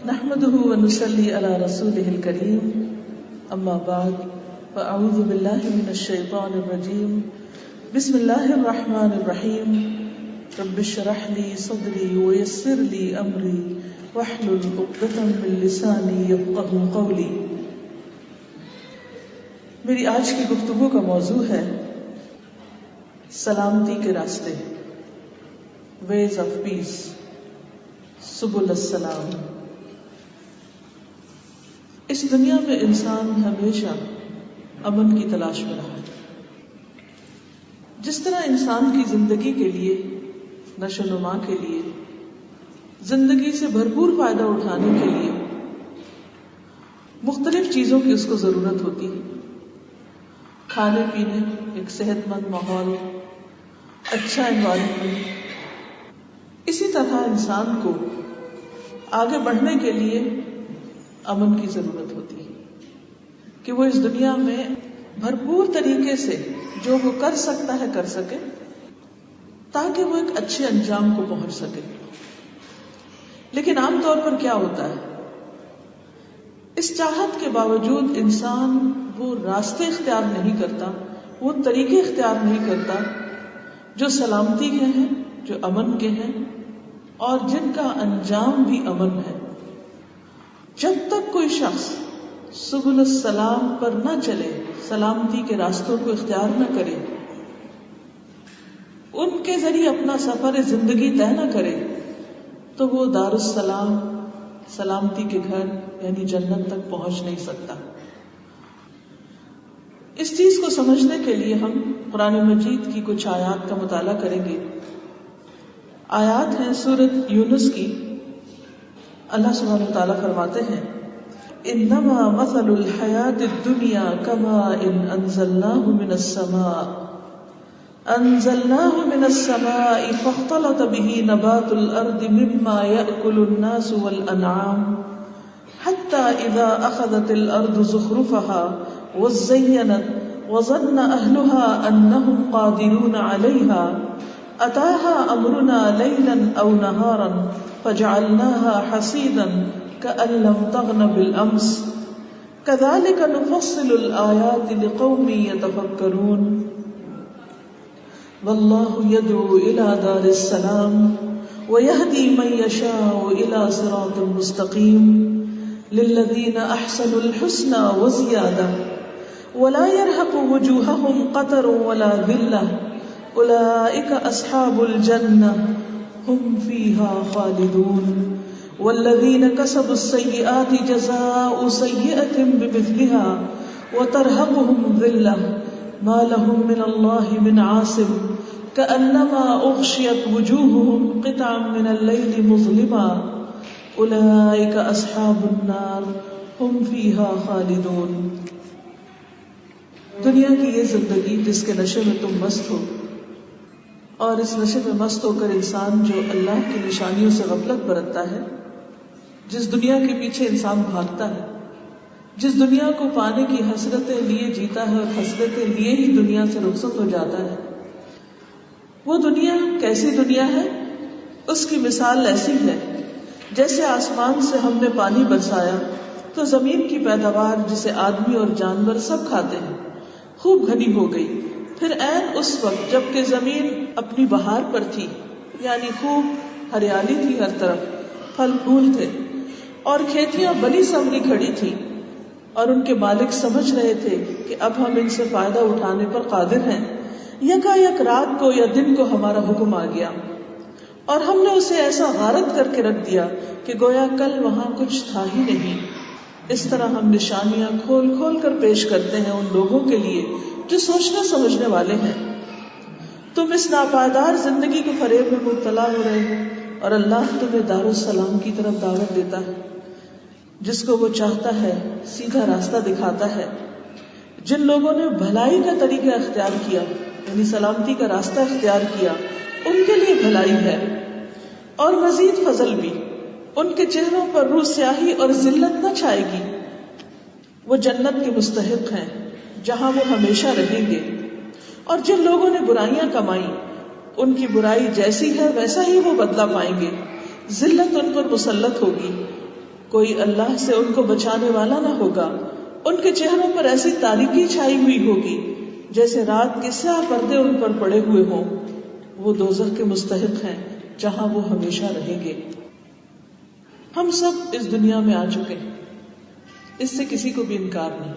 نحمده ونصلي على رسوله الكريم اما بعد فاعوذ بالله من الشيطان الرجيم بسم الله الرحمن الرحيم رب اشرح لي صدري ويسر لي امري واحلل عقدة من لساني يفقهوا قولي. میری آج کی گفتگو کا موضوع ہے سلامتی کے راستے، ویز آف پیس، سبل السلام. اس دنیا میں انسان ہمیشہ امن کی تلاش میں رہا ہے. جس طرح انسان کی زندگی کے لیے، نشو و نما کے لیے، زندگی سے بھرپور فائدہ اٹھانے کے لیے مختلف چیزوں کی اس کو ضرورت ہوتی ہے. کھانے پینے، ایک صحت مند ماحول، اچھا انوائرمنٹ. اسی طرح انسان کو آگے بڑھنے کے لیے امن کی ضرورت ہوتی ہے کہ وہ اس دنیا میں بھرپور طریقے سے جو وہ کر سکتا ہے کر سکے، تاکہ وہ ایک اچھے انجام کو پہنچ سکے. لیکن عام طور پر کیا ہوتا ہے، اس چاہت کے باوجود انسان وہ راستے اختیار نہیں کرتا، وہ طریقے اختیار نہیں کرتا جو سلامتی کے ہیں، جو امن کے ہیں اور جن کا انجام بھی امن ہے. جب تک کوئی شخص سبل السلام پر نہ چلے، سلامتی کے راستوں کو اختیار نہ کرے، ان کے ذریعے اپنا سفر زندگی طے نہ کرے، تو وہ دار السلام، سلامتی کے گھر یعنی جنت تک پہنچ نہیں سکتا. اس چیز کو سمجھنے کے لیے ہم قرآن مجید کی کچھ آیات کا مطالعہ کریں گے. آیات ہیں سورۃ یونس کی. اللہ سبحانہ وتعالیٰ فرماتے ہیں انما مثل الحیات الدنیا کماء انزلناہ من السماء فاختلط به نبات الارض مما يأكل الناس والانعام حتى اذا اخذت الارض زخرفها وزینت وظن اهلها انهم قادرون عليها اتاها امرنا ليلا او نهارا فجعلناها حصيدا كأن لم تغن بالأمس كذلك نفصل الآيات لقوم يتفكرون والله يدعو إلى دار السلام ويهدي من يشاء إلى صراط مستقيم للذين أحسنوا الحسنى وزيادة ولا يرهق وجوههم قتر ولا ذلة أولئك أصحاب الجنة هم فيها خالدون والذين كسبوا السيئات جزاء سيئة بمثلها وترهقهم ذلة ما لهم من الله من عاصم كأنما أغشيت وجوههم قطعا من الليل مظلما أولئك أصحاب النار هم فيها خالدون. دنیا کی یہ زندگی جس کے نشے میں تم مست ہو، اور اس نشے میں مست ہو کر انسان جو اللہ کی نشانیوں سے غفلت برتتا ہے، جس دنیا کے پیچھے انسان بھاگتا ہے، جس دنیا کو پانے کی حسرتیں لیے جیتا ہے اور حسرتیں لیے ہی دنیا سے رخصت ہو جاتا ہے، وہ دنیا کیسی دنیا ہے؟ اس کی مثال ایسی ہے جیسے آسمان سے ہم نے پانی برسایا تو زمین کی پیداوار جسے آدمی اور جانور سب کھاتے ہیں خوب گھنی ہو گئی. پھر عین اس وقت جب کہ زمین اپنی بہار پر تھی، یعنی خوب ہریالی تھی، ہر طرف پھل پھول تھے اور کھیتیاں بنی سمری کھڑی تھی، اور ان کے مالک سمجھ رہے تھے کہ اب ہم ان سے فائدہ اٹھانے پر قادر ہیں، یکایک رات کو یا دن کو ہمارا حکم آ گیا اور ہم نے اسے ایسا غارت کر کے رکھ دیا کہ گویا کل وہاں کچھ تھا ہی نہیں. اس طرح ہم نشانیاں کھول کھول کر پیش کرتے ہیں ان لوگوں کے لیے جو سوچنے سمجھنے والے ہیں. تم اس ناپائیدار زندگی کے فریب میں مبتلا ہو رہے ہو اور اللہ تمہیں دار السلام کی طرف دعوت دیتا ہے. جس کو وہ چاہتا ہے سیدھا راستہ دکھاتا ہے. جن لوگوں نے بھلائی کا طریقہ اختیار کیا، یعنی سلامتی کا راستہ اختیار کیا، ان کے لیے بھلائی ہے اور مزید فضل بھی. ان کے چہروں پر روح سیاہی اور ذلت نہ چھائے گی. وہ جنت کے مستحق ہیں جہاں وہ ہمیشہ رہیں گے. اور جن لوگوں نے برائیاں کمائی، ان کی برائی جیسی ہے ویسا ہی وہ بدلہ پائیں گے. ذلت ان پر مسلط ہوگی. کوئی اللہ سے ان کو بچانے والا نہ ہوگا. ان کے چہروں پر ایسی تاریکی چھائی ہوئی ہوگی جیسے رات کے سیاہ پردے ان پر پڑے ہوئے ہوں. وہ دوزخ کے مستحق ہیں جہاں وہ ہمیشہ رہیں گے. ہم سب اس دنیا میں آ چکے ہیں، اس سے کسی کو بھی انکار نہیں.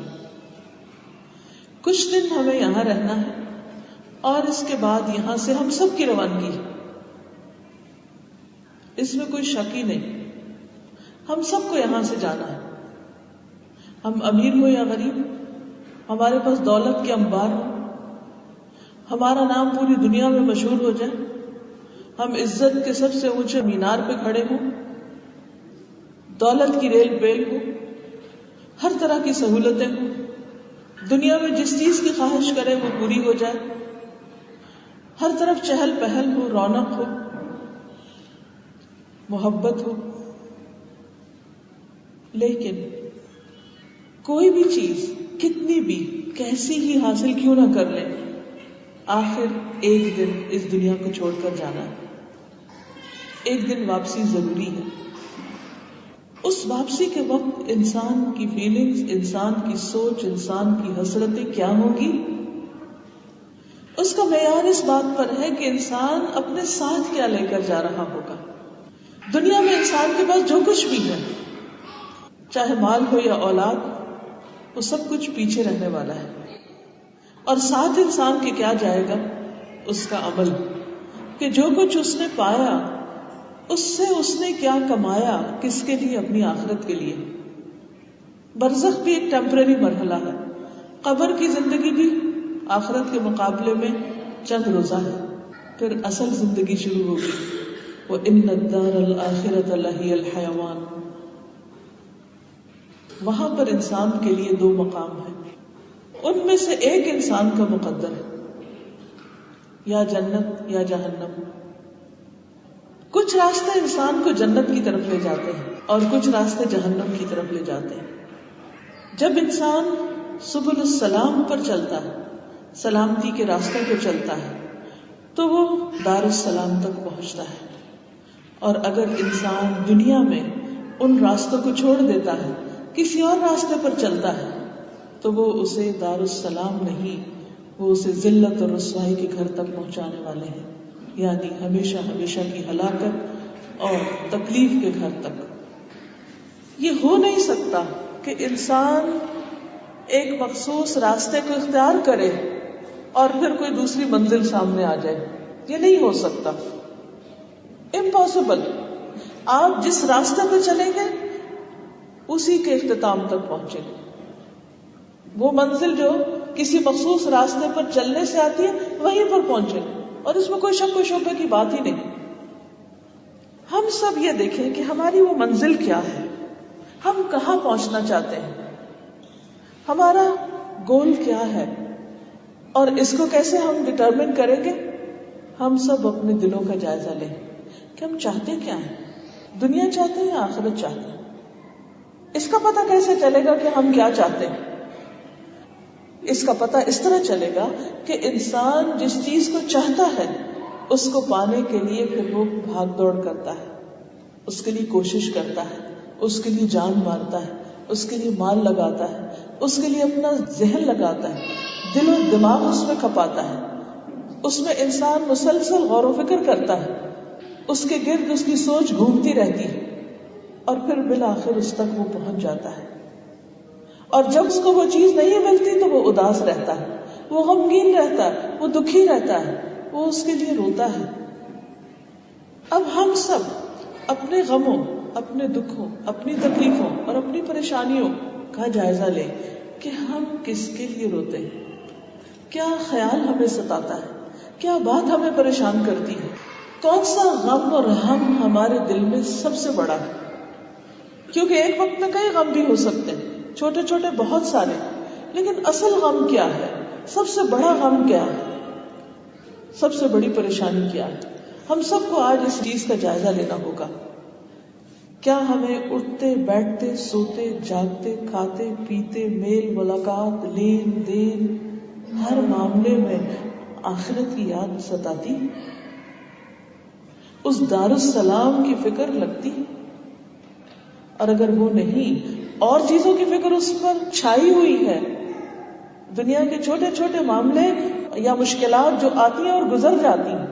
کچھ دن ہمیں یہاں رہنا ہے اور اس کے بعد یہاں سے ہم سب کی روانگی ہے. اس میں کوئی شک ہی نہیں. ہم سب کو یہاں سے جانا ہے. ہم امیر ہو یا غریب، ہمارے پاس دولت کے انبار ہو، ہمارا نام پوری دنیا میں مشہور ہو جائے، ہم عزت کے سب سے اونچے مینار پہ کھڑے ہوں، دولت کی ریل بیل ہو، ہر طرح کی سہولتیں ہوں، دنیا میں جس چیز کی خواہش کرے وہ پوری ہو جائے، ہر طرف چہل پہل ہو، رونق ہو، محبت ہو. لیکن کوئی بھی چیز کتنی بھی کیسی ہی حاصل کیوں نہ کر لیں، آخر ایک دن اس دنیا کو چھوڑ کر جانا ہے. ایک دن واپسی ضروری ہے. اس واپسی کے وقت انسان کی فیلنگز، انسان کی سوچ، انسان کی حسرتیں کیا ہوں گی؟ اس کا معیار اس بات پر ہے کہ انسان اپنے ساتھ کیا لے کر جا رہا ہوگا. دنیا میں انسان کے پاس جو کچھ بھی ہے، چاہے مال ہو یا اولاد، وہ سب کچھ پیچھے رہنے والا ہے. اور ساتھ انسان کے کیا جائے گا؟ اس کا عمل، کہ جو کچھ اس نے پایا اس سے اس نے کیا کمایا، کس کے لیے؟ اپنی آخرت کے لیے. برزخ بھی ایک ٹیمپرری مرحلہ ہے. قبر کی زندگی بھی آخرت کے مقابلے میں چند روزہ ہے. پھر اصل زندگی شروع ہوگی. وَإِنَّ الدَّارَ الْآخِرَةَ لَهِيَ الْحَيَوَانُ. وہاں پر انسان کے لیے دو مقام ہیں. ان میں سے ایک انسان کا مقدر ہے، یا جنت یا جہنم. کچھ راستے انسان کو جنت کی طرف لے جاتے ہیں اور کچھ راستے جہنم کی طرف لے جاتے ہیں. جب انسان سبل السلام پر چلتا ہے، سلامتی کے راستوں پہ چلتا ہے، تو وہ دار السلام تک پہنچتا ہے. اور اگر انسان دنیا میں ان راستوں کو چھوڑ دیتا ہے، کسی اور راستے پر چلتا ہے، تو وہ اسے دار السلام نہیں، وہ اسے ذلت اور رسوائی کے گھر تک پہنچانے والے ہیں، یعنی ہمیشہ ہمیشہ کی ہلاکت اور تکلیف کے گھر تک. یہ ہو نہیں سکتا کہ انسان ایک مخصوص راستے کو اختیار کرے اور پھر کوئی دوسری منزل سامنے آ جائے. یہ نہیں ہو سکتا، امپاسبل. آپ جس راستے پہ چلیں گے اسی کے اختتام تک پہنچیں گے. وہ منزل جو کسی مخصوص راستے پر چلنے سے آتی ہے وہیں پر پہنچے، اور اس میں کوئی شک و شبہ کی بات ہی نہیں. ہم سب یہ دیکھیں کہ ہماری وہ منزل کیا ہے، ہم کہاں پہنچنا چاہتے ہیں، ہمارا گول کیا ہے، اور اس کو کیسے ہم ڈٹرمن کریں گے. ہم سب اپنے دلوں کا جائزہ لیں کہ ہم چاہتے کیا ہیں، دنیا چاہتے ہیں یا آخرت چاہتے ہیں. اس کا پتہ کیسے چلے گا کہ ہم کیا چاہتے ہیں؟ اس کا پتہ اس طرح چلے گا کہ انسان جس چیز کو چاہتا ہے اس کو پانے کے لیے پھر وہ بھاگ دوڑ کرتا ہے، اس کے لیے کوشش کرتا ہے، اس کے لیے جان مارتا ہے، اس کے لیے مال لگاتا ہے، اس کے لیے اپنا ذہن لگاتا ہے، دل و دماغ اس میں کھپاتا ہے. اس میں انسان مسلسل غور و فکر کرتا ہے، اس کے گرد اس کی سوچ گھومتی رہتی ہے، اور پھر بالآخر اس تک وہ پہنچ جاتا ہے. اور جب اس کو وہ چیز نہیں ملتی تو وہ اداس رہتا ہے، وہ غمگین رہتا ہے، وہ دکھی رہتا ہے، وہ اس کے لیے روتا ہے. اب ہم سب اپنے غموں، اپنے دکھوں، اپنی تکلیفوں اور اپنی پریشانیوں کا جائزہ لیں کہ ہم کس کے لیے روتے ہیں، کیا خیال ہمیں ستاتا ہے، کیا بات ہمیں پریشان کرتی ہے، کون سا غم اور ہم ہمارے دل میں سب سے بڑا ہے. کیونکہ ایک وقت میں کئی غم بھی ہو سکتے ہیں، چھوٹے چھوٹے بہت سارے، لیکن اصل غم کیا ہے، سب سے بڑا غم کیا ہے، سب سے بڑی پریشانی کیا ہے. ہم سب کو آج اس چیز کا جائزہ لینا ہوگا. کیا ہمیں اٹھتے بیٹھتے سوتے جاگتے کھاتے پیتے میل ملاقات لین دین ہر معاملے میں آخرت کی یاد ستاتی، اس دار السلام کی فکر لگتی؟ اور اگر وہ نہیں اور چیزوں کی فکر اس پر چھائی ہوئی ہے، دنیا کے چھوٹے چھوٹے معاملے یا مشکلات جو آتی ہیں اور گزر جاتی ہیں،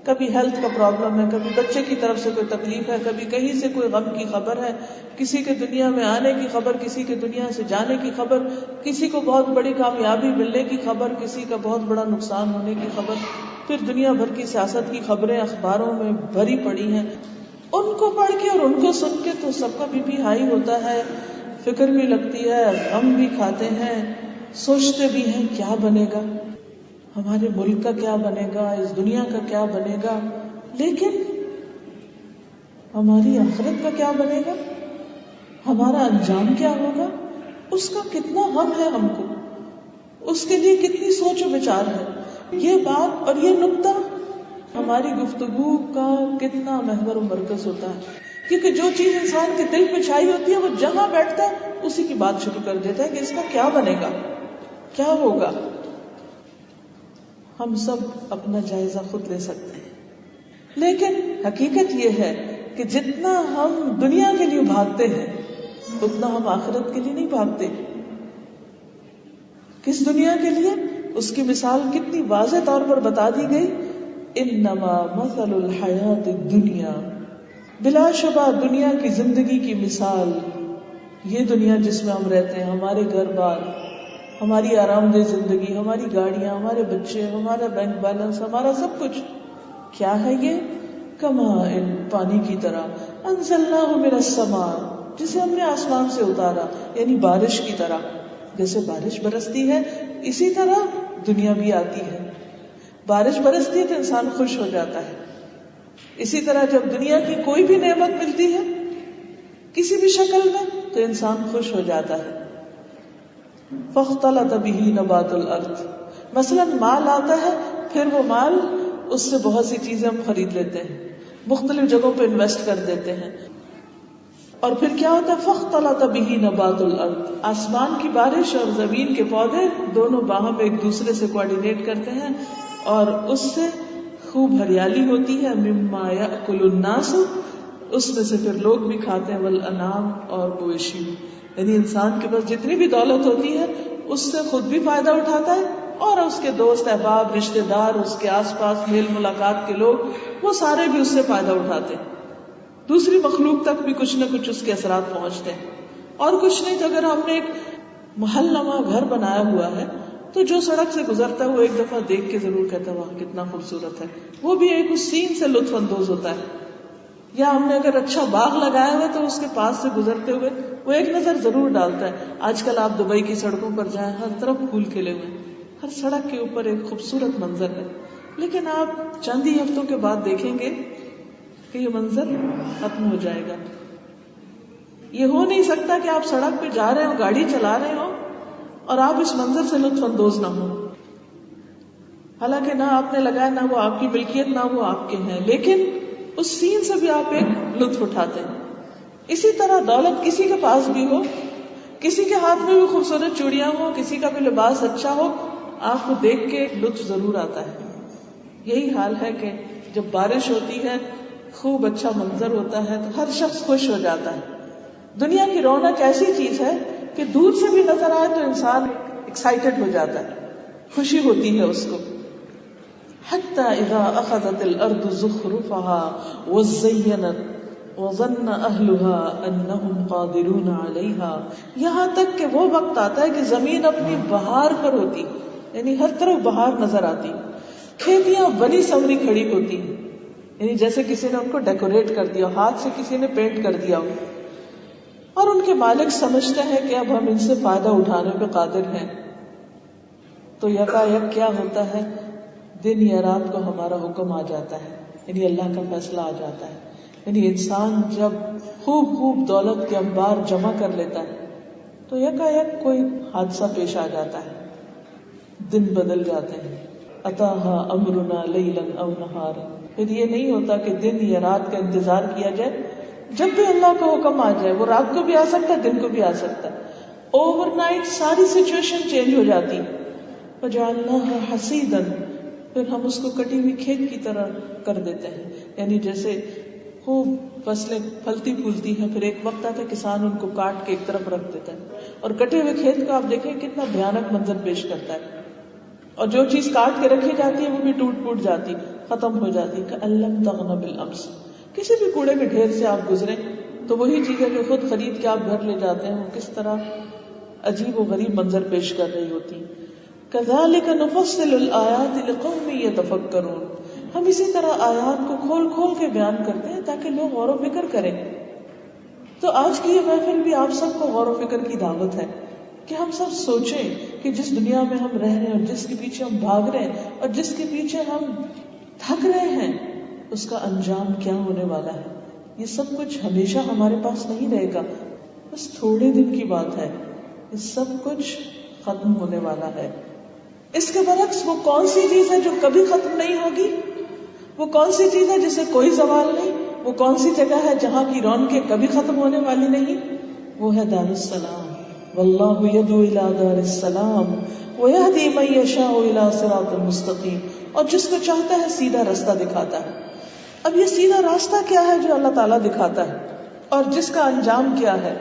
کبھی ہیلتھ کا پرابلم ہے، کبھی بچے کی طرف سے کوئی تکلیف ہے، کبھی کہیں سے کوئی غم کی خبر ہے، کسی کے دنیا میں آنے کی خبر، کسی کے دنیا سے جانے کی خبر، کسی کو بہت بڑی کامیابی ملنے کی خبر، کسی کا بہت بڑا نقصان ہونے کی خبر، پھر دنیا بھر کی سیاست کی خبریں اخباروں میں بھری پڑی ہیں. ان کو پڑھ کے اور ان کو سن کے تو سب کا بی پی ہائی ہوتا ہے، فکر بھی لگتی ہے، غم بھی کھاتے ہیں، سوچتے بھی ہیں کیا بنے گا، ہمارے ملک کا کیا بنے گا، اس دنیا کا کیا بنے گا. لیکن ہماری آخرت کا کیا بنے گا، ہمارا انجام کیا ہوگا، اس کا کتنا غم ہے ہم کو، اس کے لیے کتنی سوچ و بچار ہے. یہ بات اور یہ نقطہ ہماری گفتگو کا کتنا محور و مرکز ہوتا ہے، کیونکہ جو چیز انسان کے دل پہ چھائی ہوتی ہے وہ جہاں بیٹھتا ہے اسی کی بات شروع کر دیتا ہے کہ اس کا کیا بنے گا، کیا ہوگا. ہم سب اپنا جائزہ خود لے سکتے ہیں، لیکن حقیقت یہ ہے کہ جتنا ہم دنیا کے لیے بھاگتے ہیں اتنا ہم آخرت کے لیے نہیں بھاگتے. کس دنیا کے لیے؟ اس کی مثال کتنی واضح طور پر بتا دی گئی. انما مثل الحیات الدنیا، بلا شبہ دنیا کی زندگی کی مثال، یہ دنیا جس میں ہم رہتے ہیں، ہمارے گھر بار، ہماری آرام دہ زندگی، ہماری گاڑیاں، ہمارے بچے، ہمارا بینک بیلنس، ہمارا سب کچھ کیا ہے؟ یہ کماء، پانی کی طرح، انزلناہ من السماء، جسے ہم نے آسمان سے اتارا، یعنی بارش کی طرح. جیسے بارش برستی ہے اسی طرح دنیا بھی آتی ہے. بارش برستی ہے تو انسان خوش ہو جاتا ہے. اسی طرح جب دنیا کی کوئی بھی نعمت ملتی ہے کسی بھی شکل میں تو انسان خوش ہو جاتا ہے. فاختلط به نبات الارض، مثلا مال آتا ہے، پھر وہ مال، اس سے بہت سی چیزیں ہم خرید لیتے ہیں، مختلف جگہوں پہ انویسٹ کر دیتے ہیں، اور پھر کیا ہوتا ہے؟ فاختلط به نبات الارض، آسمان کی بارش اور زمین کے پودے دونوں باہم ایک دوسرے سے کوآرڈینیٹ کرتے ہیں اور اس سے خوب ہریالی ہوتی ہے. مما یاکل الناس، اس میں سے پھر لوگ بھی کھاتے ہیں، والانعام، اور مویشی. یعنی انسان کے پاس جتنی بھی دولت ہوتی ہے اس سے خود بھی فائدہ اٹھاتا ہے اور اس کے دوست احباب، رشتے دار، اس کے آس پاس میل ملاقات کے لوگ، وہ سارے بھی اس سے فائدہ اٹھاتے ہیں. دوسری مخلوق تک بھی کچھ نہ کچھ اس کے اثرات پہنچتے ہیں. اور کچھ نہیں تو اگر ہم نے ایک محل نما گھر بنایا ہوا ہے تو جو سڑک سے گزرتا ہے وہ ایک دفعہ دیکھ کے ضرور کہتا ہے واہ کتنا خوبصورت ہے، وہ بھی ایک اس سین سے لطف اندوز ہوتا ہے. یا ہم نے اگر اچھا باغ لگایا ہوا تو اس کے پاس سے گزرتے ہوئے وہ ایک نظر ضرور ڈالتا ہے. آج کل آپ دبئی کی سڑکوں پر جائیں، ہر طرف پھول کھلے ہوئے، ہر سڑک کے اوپر ایک خوبصورت منظر ہے. لیکن آپ چند ہی ہفتوں کے بعد دیکھیں گے کہ یہ منظر ختم ہو جائے گا. یہ ہو نہیں سکتا کہ آپ سڑک پہ جا رہے ہو، گاڑی چلا رہے ہو اور آپ اس منظر سے لطف اندوز نہ ہو. حالانکہ نہ آپ نے لگایا، نہ وہ آپ کی ملکیت، نہ وہ آپ کے ہیں، لیکن اس سین سے بھی آپ ایک لطف اٹھاتے ہیں. اسی طرح دولت کسی کے پاس بھی ہو، کسی کے ہاتھ میں بھی خوبصورت چوڑیاں ہو، کسی کا بھی لباس اچھا ہو، آپ کو دیکھ کے لطف ضرور آتا ہے. یہی حال ہے کہ جب بارش ہوتی ہے، خوب اچھا منظر ہوتا ہے تو ہر شخص خوش ہو جاتا ہے. دنیا کی رونق ایسی چیز ہے کہ دور سے بھی نظر آئے تو انسان ایکسائٹڈ ہو جاتا ہے، خوشی ہوتی ہے اس کو. حتی اذا اخذت الارض زخرفها وزینت وظن اہلها انہم قادرون علیہا، یہاں تک کہ وہ وقت آتا ہے کہ زمین اپنی بہار پر ہوتی، یعنی ہر طرف بہار نظر آتی، کھیتیاں بنی سنوری کھڑی ہوتی، یعنی جیسے کسی نے ان کو ڈیکوریٹ کر دیا، ہاتھ سے کسی نے پینٹ کر دیا ہو، اور ان کے مالک سمجھتے ہیں کہ اب ہم ان سے فائدہ اٹھانے پہ قادر ہیں. تو یکا یک کیا ہوتا ہے؟ دن یا رات کو ہمارا حکم آ جاتا ہے، یعنی اللہ کا فیصلہ آ جاتا ہے. یعنی انسان جب خوب خوب دولت کے انبار جمع کر لیتا ہے تو یکا یک کوئی حادثہ پیش آ جاتا ہے، دن بدل جاتے ہیں. اتاہا امرنا لیلا او نہارا، پھر یہ نہیں ہوتا کہ دن یا رات کا انتظار کیا جائے. جب بھی اللہ کا حکم آ جائے، وہ رات کو بھی آ سکتا ہے، دن کو بھی آ سکتا ہے. اوور نائٹ ساری سچویشن چینج ہو جاتی. فجعلناها حصیدا، پھر ہم اس کو کٹی ہوئی کھیت کی طرح کر دیتے ہیں. یعنی جیسے خوب فصلیں پھلتی پھولتی ہیں، پھر ایک وقت آتا ہے کسان ان کو کاٹ کے ایک طرف رکھ دیتا ہے، اور کٹے ہوئے کھیت کو آپ دیکھیں کتنا بھیانک منظر پیش کرتا ہے، اور جو چیز کاٹ کے رکھی جاتی ہے وہ بھی ٹوٹ پھوٹ جاتی، ختم ہو جاتی، کألم تغن بالامس. کسی بھی کوڑے کے ڈھیر سے آپ گزریں تو وہی چیزیں جو خود خرید کے آپ گھر لے جاتے ہیں وہ کس طرح عجیب و غریب منظر پیش کر رہی ہوتی. کذالک نفصل الآیات لقوم یتفکرون. ہم اسی طرح آیات کو کھول کھول کے بیان کرتے ہیں تاکہ لوگ غور و فکر کریں. تو آج کی یہ محفل بھی آپ سب کو غور و فکر کی دعوت ہے کہ ہم سب سوچیں کہ جس دنیا میں ہم رہ رہے ہیں اور جس کے پیچھے ہم بھاگ رہے ہیں اور جس کے پیچھے ہم تھک رہے ہیں اس کا انجام کیا ہونے والا ہے. یہ سب کچھ ہمیشہ ہمارے پاس نہیں رہے گا، بس تھوڑے دن کی بات ہے، یہ سب کچھ ختم ہونے والا ہے. اس کے برعکس وہ کون سی چیز ہے جو کبھی ختم نہیں ہوگی؟ وہ کون سی چیز ہے جسے کوئی زوال نہیں؟ وہ کون سی جگہ ہے جہاں کی رونقیں کبھی ختم ہونے والی نہیں؟ وہ ہے دار السلام. واللہ یدعو الی دار السلام ویہدی من یشاء الی صراط مستقیم. اور جس کو چاہتا ہے سیدھا راستہ دکھاتا ہے. اب یہ سیدھا راستہ کیا ہے جو اللہ تعالیٰ دکھاتا ہے اور جس کا انجام کیا ہے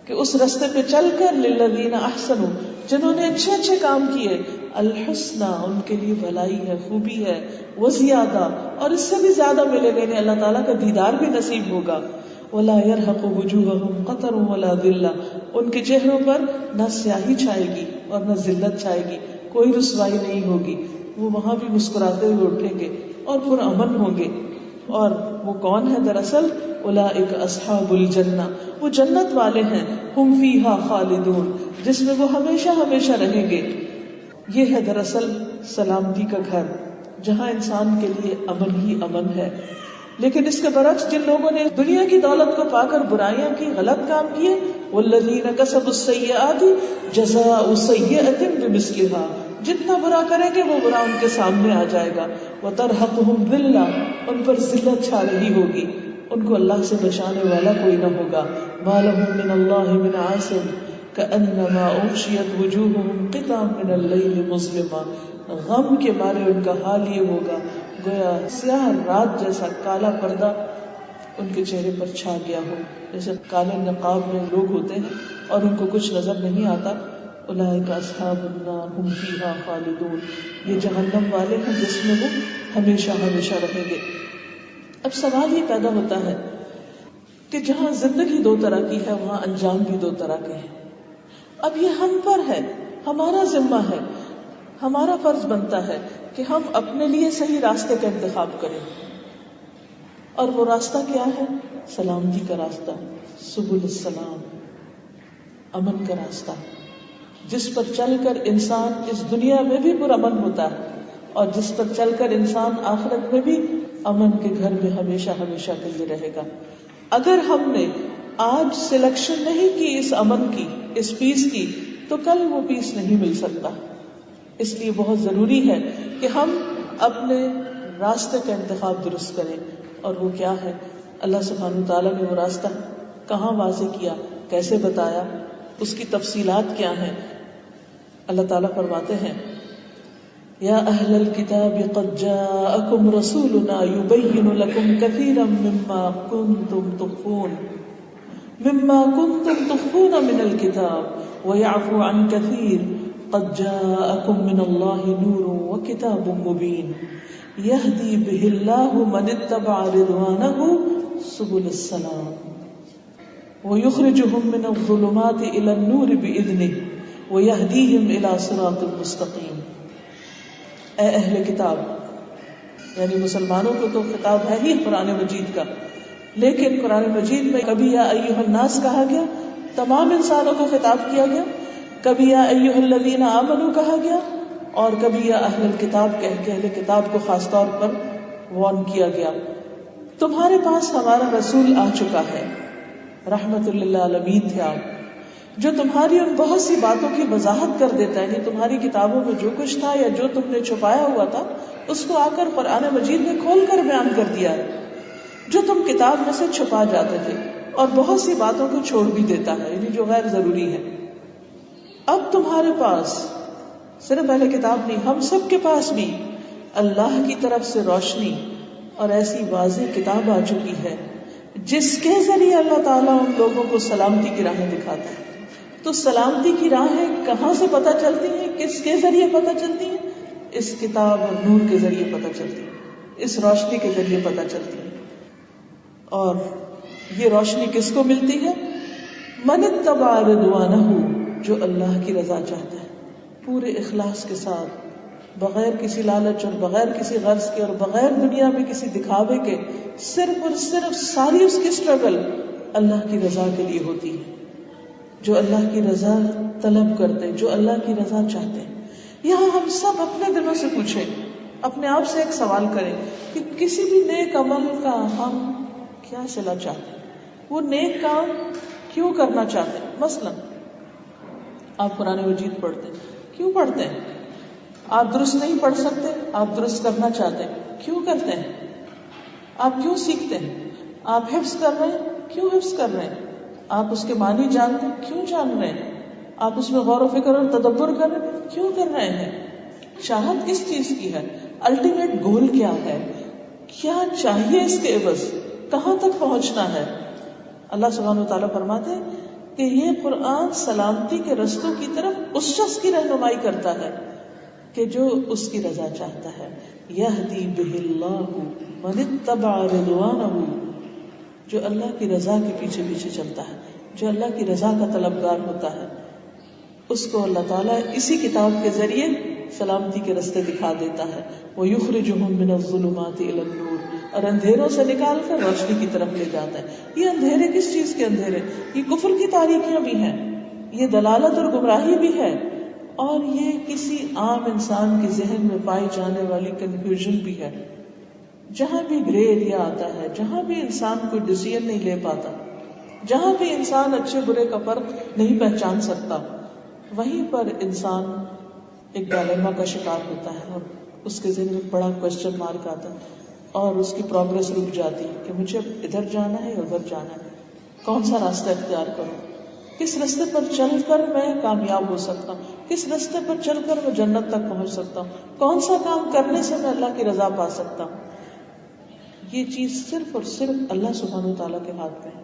کہ اس راستے پہ چل کر للذین احسنوا، جنہوں نے اچھے اچھے کام کیے، الحسنى، ان کے لیے بھلائی ہے، خوبی ہے، وزیادہ، اور اس سے بھی زیادہ ملے گا، یعنی اللہ تعالیٰ کا دیدار بھی نصیب ہوگا. ولا يرهق وجوههم قتر ولا ذلہ، ان کے چہروں پر نہ سیاہی چھائے گی اور نہ ذلت چھائے گی، کوئی رسوائی نہیں ہوگی، وہ وہاں بھی مسکراتے ہوئے اٹھیں گے اور پرامن ہوں گے. اور وہ کون ہے دراصل؟ اولئک اصحاب الجنہ، وہ جنت والے ہیں، ہم فیہا خالدون، جس میں وہ ہمیشہ ہمیشہ رہیں گے. یہ ہے دراصل سلامتی کا گھر جہاں انسان کے لیے امن ہی امن ہے. لیکن اس کے برعکس جن لوگوں نے دنیا کی دولت کو پا کر برائیاں کی، غلط کام کیے، والذین کسبوا السیئات جزاء سیئۃ بمثلھا، جتنا برا کریں گے وہ برا ان کے سامنے آ جائے گا. وترہقہم ذلہ، ان پر ذلت چھا رہی ہوگی، ان کو اللہ سے بچانے والا کوئی نہ ہوگا. ما لہم من اللہ من عاصم کأنما اغشیت وجوہہم قطعا من اللیل مظلما. غم کے مارے ان کا حال یہ ہوگا گویا سیاہ رات جیسا کالا پردہ ان کے چہرے پر چھا گیا ہو، جیسے کالے نقاب میں لوگ ہوتے ہیں اور ان کو کچھ نظر نہیں آتا. اولئک اصحاب النار ہم فیہا خالدون، یہ جہنم والے ہیں جس میں وہ ہمیشہ ہمیشہ رہیں گے. اب سوال یہ پیدا ہوتا ہے کہ جہاں زندگی دو طرح کی ہے وہاں انجام بھی دو طرح کے ہیں. اب یہ ہم پر ہے، ہمارا ذمہ ہے، ہمارا فرض بنتا ہے کہ ہم اپنے لیے صحیح راستے کا انتخاب کریں. اور وہ راستہ کیا ہے؟ سلامتی کا راستہ، سبل السلام، امن کا راستہ، جس پر چل کر انسان اس دنیا میں بھی پرامن ہوتا ہے اور جس پر چل کر انسان آخرت میں بھی امن کے گھر میں ہمیشہ ہمیشہ کے لیے رہے گا. اگر ہم نے آج سلیکشن نہیں کی اس امن کی، اس پیس کی، تو کل وہ پیس نہیں مل سکتا. اس لیے بہت ضروری ہے کہ ہم اپنے راستے کا انتخاب درست کریں. اور وہ کیا ہے؟ اللہ سبحانہ وتعالیٰ نے وہ راستہ کہاں واضح کیا، کیسے بتایا، اس کی تفصیلات کیا ہیں. اللہ تعالیٰ فرماتے ہیں یا اہل الکتاب قد جاءکم رسولنا یبین لکم کثیرا مما کنتم تخفون من الکتاب ویعفو عن کثیر قد جاءکم من اللہ نور وکتاب مبین یہدی بہ اللہ من اتبع رضوانہ سبل السلام ویخرجہم من الظلمات الی النور بإذنہ ویہدیہم الی صراط مستقیم. اے اہل کتاب، یعنی مسلمانوں کو تو خطاب ہے ہی قرآن مجید کا، لیکن قرآن مجید میں کبھی یا ایھا الناس کہا گیا، تمام انسانوں کو خطاب کیا گیا، کبھی یا ایھا الذین آمنوا کہا گیا، اور کبھی یا اہل الکتاب کہہ کے اہل کتاب کو خاص طور پر وارن کیا گیا. تمہارے پاس ہمارا رسول آ چکا ہے، رحمت للعالمین تھے آپ، جو تمہاری ان بہت سی باتوں کی وضاحت کر دیتا ہے. یعنی تمہاری کتابوں میں جو کچھ تھا یا جو تم نے چھپایا ہوا تھا اس کو آ کر قرآن مجید میں کھول کر بیان کر دیا ہے، جو تم کتاب میں سے چھپا جاتے تھے، اور بہت سی باتوں کو چھوڑ بھی دیتا ہے، یعنی جو غیر ضروری ہے. اب تمہارے پاس صرف اہل کتاب نہیں، ہم سب کے پاس بھی اللہ کی طرف سے روشنی، اور ایسی واضح کتاب آ چکی ہے جس کے ذریعے اللہ تعالیٰ ان لوگوں کو سلامتی کی راہیں دکھاتا ہے. تو سلامتی کی راہیں کہاں سے پتہ چلتی ہیں؟ کس کے ذریعے پتہ چلتی ہیں؟ اس کتاب اور نور کے ذریعے پتہ چلتی ہیں، اس روشنی کے ذریعے پتہ چلتی ہیں. اور یہ روشنی کس کو ملتی ہے؟ من اتبع رضوانہ، جو اللہ کی رضا چاہتا ہے پورے اخلاص کے ساتھ، بغیر کسی لالچ اور بغیر کسی غرض کے اور بغیر دنیا میں کسی دکھاوے کے، صرف اور صرف ساری اس کی اسٹرگل اللہ کی رضا کے لیے ہوتی ہے. جو اللہ کی رضا طلب کرتے، جو اللہ کی رضا چاہتے ہیں. یہاں ہم سب اپنے دلوں سے پوچھیں، اپنے آپ سے ایک سوال کریں کہ کسی بھی نیک عمل کا ہم کیا صلہ چاہتے ہیں، وہ نیک کام کیوں کرنا چاہتے ہیں. مثلا آپ قرآن مجید پڑھتے ہیں، کیوں پڑھتے ہیں؟ آپ درست نہیں پڑھ سکتے، آپ درست کرنا چاہتے ہیں، کیوں کرتے ہیں؟ آپ کیوں سیکھتے ہیں؟ آپ حفظ کر رہے ہیں، کیوں حفظ کر رہے ہیں؟ آپ اس کے معنی جانتے ہیں، کیوں جان رہے ہیں؟ آپ اس میں غور و فکر اور تدبر کر رہے ہیں، کیوں کر رہے ہیں؟ چاہت کس چیز کی ہے؟ الٹیمیٹ گول کیا ہے؟ کیا چاہیے اس کے عوض؟ کہاں تک پہنچنا ہے؟ اللہ سبحانہ و تعالیٰ فرماتے ہیں کہ یہ قرآن سلامتی کے رستوں کی طرف اس شخص کی رہنمائی کرتا ہے کہ جو اس کی رضا چاہتا ہے. یہدی بہ اللہ من اتبع رضوانہ، جو اللہ کی رضا کے پیچھے پیچھے چلتا ہے، جو اللہ کی رضا کا طلبگار ہوتا ہے، اس کو اللہ تعالیٰ اسی کتاب کے ذریعے سلامتی کے رستے دکھا دیتا ہے. وَيُخْرِجُهُم مِّنَ الظُّلُمَاتِ إِلَى النُّورِ، اور اندھیروں سے نکال کر روشنی کی طرف لے جاتا ہے. یہ اندھیرے کس چیز کے اندھیرے؟ یہ کفر کی تاریکیاں بھی ہیں، یہ دلالت اور گمراہی بھی ہے، اور یہ کسی عام انسان کے ذہن میں پائی جانے والی کنفیوژن بھی ہے. جہاں بھی گرے ایریا آتا ہے، جہاں بھی انسان کوئی ڈیسیژن نہیں لے پاتا، جہاں بھی انسان اچھے برے کا فرق نہیں پہچان سکتا، وہیں پر انسان ایک ڈائلیما کا شکار ہوتا ہے اور اس کے ذہن میں بڑا کوشچن مارک آتا ہے اور اس کی پروگرس رک جاتی ہے کہ مجھے ادھر جانا ہے یا ادھر جانا ہے، کون سا راستہ اختیار کروں، کس راستے پر چل کر میں کامیاب ہو سکتا ہوں، کس راستے پر چل کر میں جنت تک پہنچ سکتا ہوں، کون سا کام کرنے سے میں اللہ کی رضا پا سکتا ہوں. یہ چیز صرف اور صرف اللہ سبحانہ و تعالیٰ کے ہاتھ میں ہے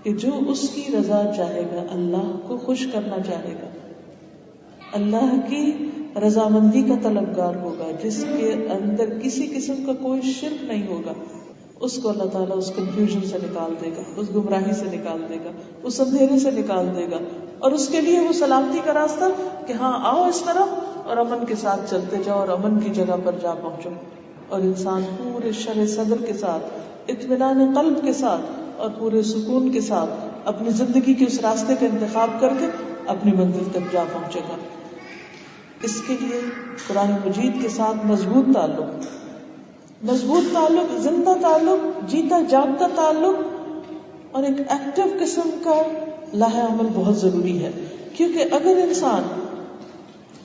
کہ جو اس کی رضا چاہے گا، اللہ کو خوش کرنا چاہے گا، اللہ کی رضامندی کا طلبگار ہوگا، جس کے اندر کسی قسم کا کوئی شرک نہیں ہوگا، اس کو اللہ تعالیٰ اس کنفیوژن سے نکال دے گا، اس گمراہی سے نکال دے گا، اس اندھیرے سے نکال دے گا، اور اس کے لیے وہ سلامتی کا راستہ کہ ہاں آؤ اس طرف اور امن کے ساتھ چلتے جاؤ اور امن کی جگہ پر جا پہنچو. اور انسان پورے شرح صدر کے ساتھ، اطمینان قلب کے ساتھ اور پورے سکون کے ساتھ اپنی زندگی کے اس راستے کا انتخاب کر کے اپنی منزل تک جا پہنچے گا. اس کے لیے قرآن مجید کے ساتھ مضبوط تعلق، زندہ تعلق، جیتا جاگتا تعلق اور ایک ایکٹیو قسم کا لاہ عمل بہت ضروری ہے. کیونکہ اگر انسان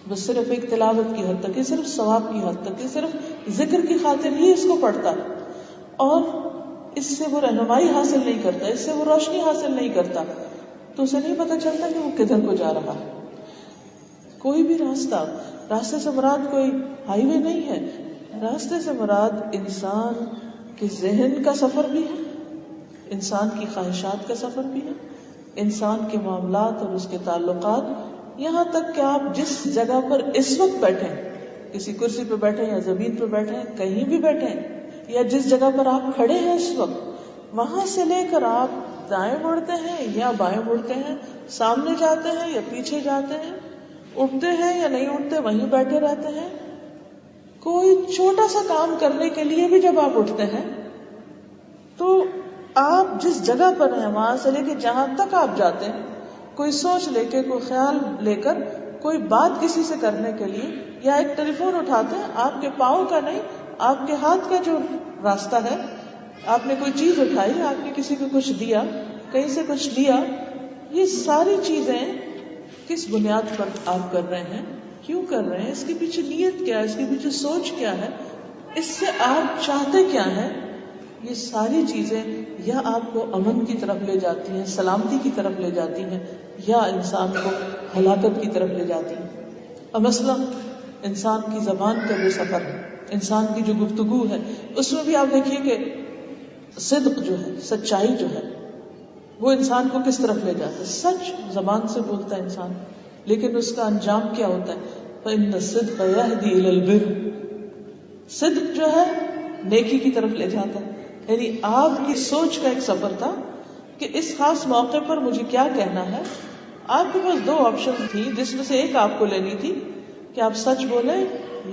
بس صرف ایک تلاوت کی حد تک، یہ صرف ثواب کی حد تک، یہ صرف ذکر کی خاطر ہی اس کو پڑھتا اور اس سے وہ رہنمائی حاصل نہیں کرتا، اس سے وہ روشنی حاصل نہیں کرتا، تو اسے نہیں پتہ چلتا کہ وہ کدھر کو جا رہا ہے. کوئی بھی راستے سے مراد کوئی ہائی وے نہیں ہے، راستے سے مراد انسان کے ذہن کا سفر بھی ہے، انسان کی خواہشات کا سفر بھی ہے، انسان کے معاملات اور اس کے تعلقات، یہاں تک کہ آپ جس جگہ پر اس وقت بیٹھے ہیں، کسی کرسی پہ بیٹھے ہیں یا زمین پہ بیٹھے ہیں، کہیں بھی بیٹھے ہیں، یا جس جگہ پر آپ کھڑے ہیں اس وقت، وہاں سے لے کر آپ دائیں مڑتے ہیں یا بائیں مڑتے ہیں، سامنے جاتے ہیں یا پیچھے جاتے ہیں، اٹھتے ہیں یا نہیں اٹھتے، وہیں بیٹھے رہتے ہیں، کوئی چھوٹا سا کام کرنے کے لیے بھی جب آپ اٹھتے ہیں تو آپ جس جگہ پر ہیں وہاں سے لے کے جہاں تک آپ جاتے ہیں، کوئی سوچ لے کے، کوئی خیال لے کر، کوئی بات کسی سے کرنے کے لیے، یا ایک ٹیلی فون اٹھاتے ہیں، آپ کے پاؤں کا نہیں، آپ کے ہاتھ کا جو راستہ ہے، آپ نے کوئی چیز اٹھائی، آپ نے کسی کو کچھ دیا، کہیں سے کچھ لیا، یہ ساری چیزیں کس بنیاد پر آپ کر رہے ہیں، کیوں کر رہے ہیں، اس کے پیچھے نیت کیا ہے، اس کے پیچھے سوچ کیا ہے، اس سے آپ چاہتے کیا ہیں، یہ ساری چیزیں یا آپ کو امن کی طرف لے جاتی ہیں، سلامتی کی طرف لے جاتی ہیں، یا انسان کو ہلاکت کی طرف لے جاتی ہیں. اور مثلا انسان کی زبان کا جو سفر ہے، انسان کی جو گفتگو ہے اس میں بھی آپ دیکھیے کہ صدق جو ہے، سچائی جو ہے، وہ انسان کو کس طرف لے جاتا ہے. سچ زبان سے بولتا ہے انسان، لیکن اس کا انجام کیا ہوتا ہے؟ فَإِنَّ الصِّدْقَ يَهْدِي إِلَى الْبِرِّ. صدق جو ہے نیکی کی طرف لے جاتا ہے. یعنی آپ کی سوچ کا ایک سفر تھا کہ اس خاص موقع پر مجھے کیا کہنا ہے. آپ کے پاس دو آپشن تھی جس میں سے ایک آپ کو لینی تھی کہ آپ سچ بولیں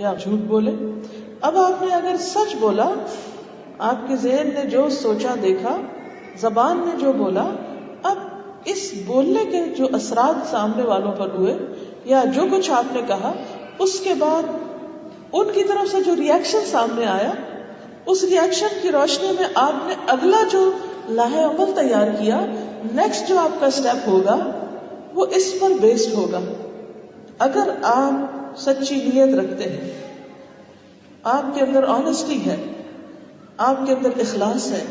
یا جھوٹ بولیں. اب آپ نے اگر سچ بولا، آپ کے ذہن نے جو سوچا دیکھا، زبان نے جو بولا، اب اس بولنے کے جو اثرات سامنے والوں پر ہوئے یا جو کچھ آپ نے کہا، اس کے بعد ان کی طرف سے جو ری ایکشن سامنے آیا، اس ری ایکشن کی روشنی میں آپ نے اگلا جو لاہ عمل تیار کیا، نیکسٹ جو آپ کا اسٹیپ ہوگا وہ اس پر بیسڈ ہوگا. اگر آپ سچی نیت رکھتے ہیں، آپ کے اندر آنےسٹی ہے، آپ کے اندر اخلاص ہے،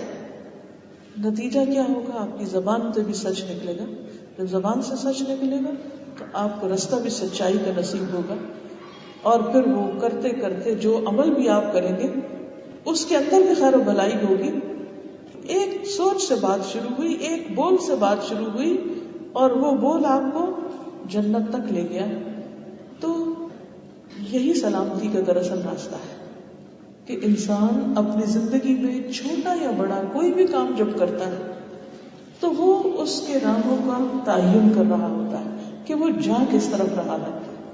نتیجہ کیا ہوگا؟ آپ کی زبان سے بھی سچ نکلے گا. جب زبان سے سچ نکلے گا تو آپ کو رستہ بھی سچائی کا نصیب ہوگا، اور پھر وہ کرتے کرتے جو عمل بھی آپ کریں گے اس کے اندر بھی خیر و بھلائی ہوگی. ایک سوچ سے بات شروع ہوئی، ایک بول سے بات شروع ہوئی، اور وہ بول آپ کو جنت تک لے گیا. تو یہی سلامتی کا دراصل راستہ ہے کہ انسان اپنی زندگی میں چھوٹا یا بڑا کوئی بھی کام جب کرتا ہے تو وہ اس کے راہوں کا تعین کر رہا ہوتا ہے کہ وہ جا کس طرف رہا ہے،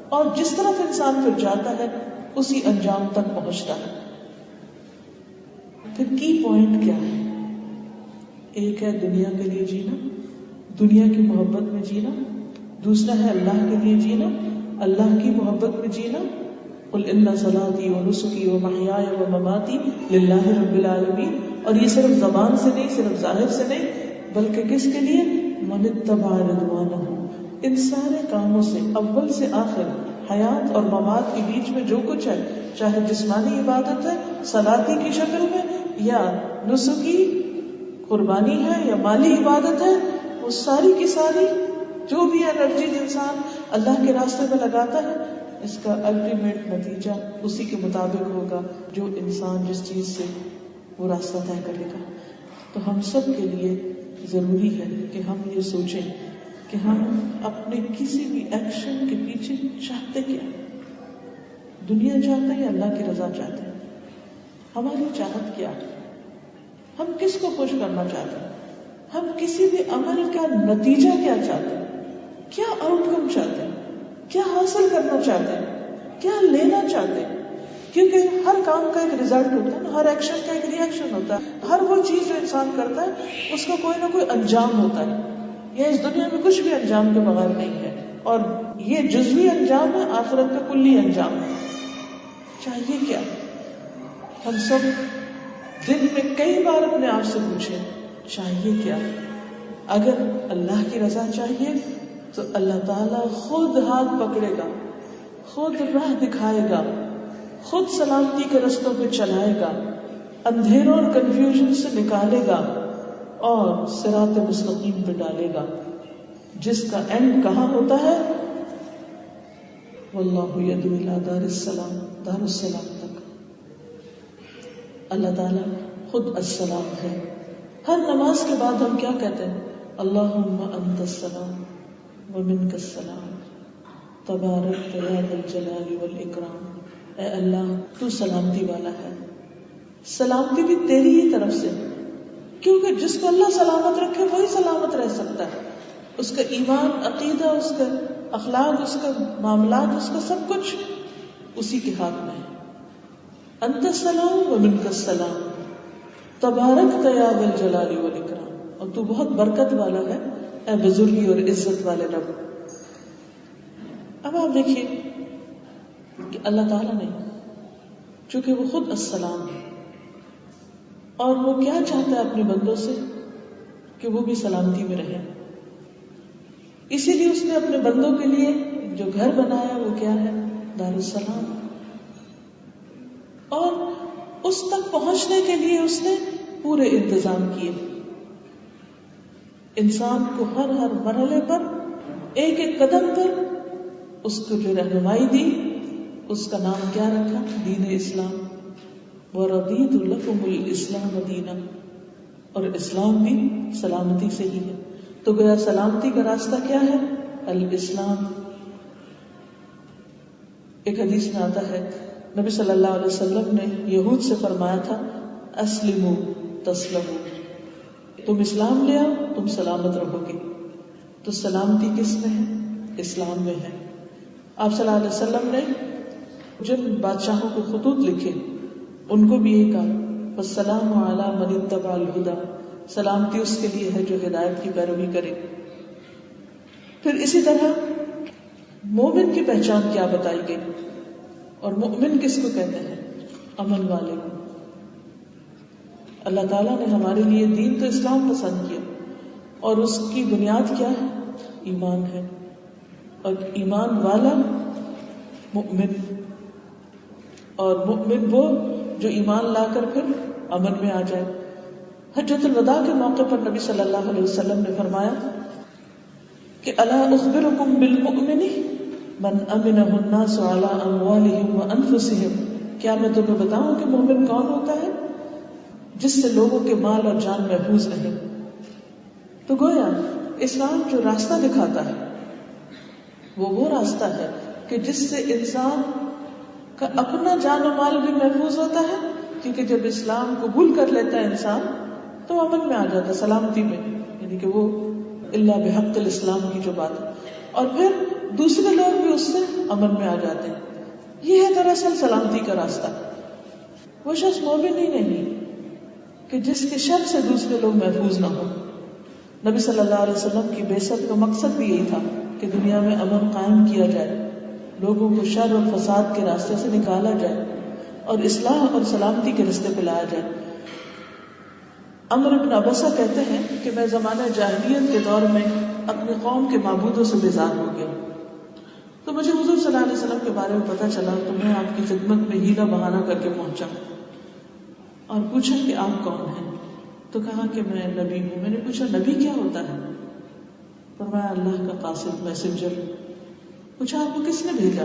اور جس طرف انسان پھر جاتا ہے اسی انجام تک پہنچتا ہے. پھر کی پوائنٹ کیا ہے؟ ایک ہے دنیا کے لیے جینا، دنیا کی محبت میں جینا. دوسرا ہے اللہ کے لیے جینا، اللہ کی محبت میں جینا. قل ان صلاتي ونسكي ومحياي ومماتي لله رب العالمین. اور یہ صرف زبان سے نہیں، صرف ظاہر سے نہیں، بلکہ کس کے لیے؟ من اتبع رضوانہ. ان سارے کاموں سے اول سے آخر، حیات اور ممات کے بیچ میں جو کچھ ہے، چاہے جسمانی عبادت ہے صلاتی کی شکل میں، یا نسکی قربانی ہے، یا مالی عبادت ہے، وہ ساری کی ساری جو بھی انرجی انسان اللہ کے راستے میں لگاتا ہے، اس کا الٹیمیٹ نتیجہ اسی کے مطابق ہوگا جو انسان جس چیز سے وہ راستہ طے کرے گا. تو ہم سب کے لیے ضروری ہے کہ ہم یہ سوچیں کہ ہم اپنے کسی بھی ایکشن کے پیچھے چاہتے کیا. دنیا چاہتے ہیں یا اللہ کی رضا چاہتے ہیں؟ ہماری چاہت کیا ہے؟ ہم کس کو خوش کرنا چاہتے ہیں؟ ہم کسی بھی عمل کا نتیجہ کیا چاہتے ہیں؟ کیا آؤٹ کم چاہتے ہیں؟ کیا حاصل کرنا چاہتے ہیں؟ کیا لینا چاہتے ہیں؟ کیونکہ ہر کام کا ایک ریزلٹ ہوتا ہے، ہر ایکشن کا ایک ری ایکشن ہوتا ہے. ہر وہ چیز جو انسان کرتا ہے اس کا کوئی نہ کوئی انجام ہوتا ہے. یہ اس دنیا میں کچھ بھی انجام کے بغیر نہیں ہے، اور یہ جزوی انجام ہے، آخرت کا کلی انجام ہے. چاہیے کیا؟ ہم سب دن میں کئی بار اپنے آپ سے پوچھیں چاہیے کیا. اگر اللہ کی رضا چاہیے تو اللہ تعالیٰ خود ہاتھ پکڑے گا، خود راہ دکھائے گا، خود سلامتی کے رستوں پہ چلائے گا، اندھیروں اور کنفیوژن سے نکالے گا، اور صراط مستقیم پہ ڈالے گا، جس کا اینڈ کہاں ہوتا ہے؟ واللہ یدعو الی دار السلام، دار السلام تک. اللہ تعالیٰ خود السلام ہے. ہر نماز کے بعد ہم کیا کہتے ہیں؟ اللہم انت السلام ومنک السلام تبارکت یا ذا الجلال والاکرام. اے اللہ تو سلامتی والا ہے، سلامتی بھی تیری ہی طرف سے، کیونکہ جس کو اللہ سلامت رکھے وہی سلامت رہ سکتا ہے. اس کا ایمان، عقیدہ، اس کا اخلاق، اس کا معاملات، اس کا سب کچھ اسی کے ہاتھ میں ہے. انت السلام ومنک السلام تبارکت یا ذا الجلال والاکرام. اور تو بہت برکت والا ہے اے بزرگی اور عزت والے رب. اب آپ دیکھیے کہ اللہ تعالیٰ نے، چونکہ وہ خود السلام ہے، اور وہ کیا چاہتا ہے اپنے بندوں سے؟ کہ وہ بھی سلامتی میں رہیں. اسی لیے اس نے اپنے بندوں کے لیے جو گھر بنایا وہ کیا ہے؟ دار السلام. اور اس تک پہنچنے کے لیے اس نے پورے انتظام کیے. انسان کو ہر مرحلے پر، ایک ایک قدم پر اس کو جو رہنمائی دی، اس کا نام کیا رکھا؟ دین اسلام. وَرَضِيتُ لَكُمُ الْإِسْلَامَ دِينًا، اور اسلام بھی سلامتی سے ہی ہے. تو گویا سلامتی کا راستہ کیا ہے؟ الاسلام. ایک حدیث میں آتا ہے نبی صلی اللہ علیہ وسلم نے یہود سے فرمایا تھا اسلموا تسلموا، تم اسلام لے آؤ تم سلامت رہو گے. تو سلامتی کس میں ہے؟ اسلام میں ہے. آپ صلی اللہ علیہ وسلم نے جن بادشاہوں کو خطوط لکھے ان کو بھی یہ کہا والسلام علی من اتبع الہدی، سلامتی اس کے لیے ہے جو ہدایت کی پیروی کرے. پھر اسی طرح مومن کی پہچان کیا بتائی گئی، اور مومن کس کو کہتے ہیں؟ امن والے کو. اللہ تعالیٰ نے ہمارے لیے دین تو اسلام پسند کیا، اور اس کی بنیاد کیا ہے؟ ایمان ہے. اور ایمان والا مومن، اور مومن وہ جو ایمان لا کر پھر امن میں آ جائے. حجۃ الوداع کے موقع پر نبی صلی اللہ علیہ وسلم نے فرمایا کہ الا اخبرکم بالمؤمن من امنہ الناس علی اموالہم وانفسہم، کیا میں تمہیں بتاؤں کہ مومن کون ہوتا ہے؟ جس سے لوگوں کے مال اور جان محفوظ رہے. تو گویا اسلام جو راستہ دکھاتا ہے وہ راستہ ہے کہ جس سے انسان کا اپنا جان و مال بھی محفوظ ہوتا ہے، کیونکہ جب اسلام قبول کر لیتا ہے انسان تو امن میں آ جاتا ہے، سلامتی میں، یعنی کہ وہ الا بحق الاسلام کی جو بات ہے. اور پھر دوسرے لوگ بھی اس سے امن میں آ جاتے ہیں. یہ ہے دراصل سلامتی کا راستہ. وہ شخص مومن ہی نہیں کہ جس کے شر سے دوسرے لوگ محفوظ نہ ہوں. نبی صلی اللہ علیہ وسلم کی بعثت کا مقصد بھی یہی تھا کہ دنیا میں امن قائم کیا جائے، لوگوں کو شر اور فساد کے راستے سے نکالا جائے اور اصلاح اور سلامتی کے راستے پہ لایا جائے. عمرو بن عبسہ کہتے ہیں کہ میں زمانہ جاہلیت کے دور میں اپنی قوم کے معبودوں سے بیزار ہو گیا، تو مجھے حضور صلی اللہ علیہ وسلم کے بارے میں پتہ چلا تو میں آپ کی خدمت میں ہیلا بہانہ کر کے پہنچا اور پوچھا کہ آپ کون ہیں؟ تو کہا کہ میں نبی ہوں. میں نے پوچھا نبی کیا ہوتا ہے؟ فرمایا اللہ کا قاصد، میسنجر. پوچھا آپ کو کس نے بھیجا؟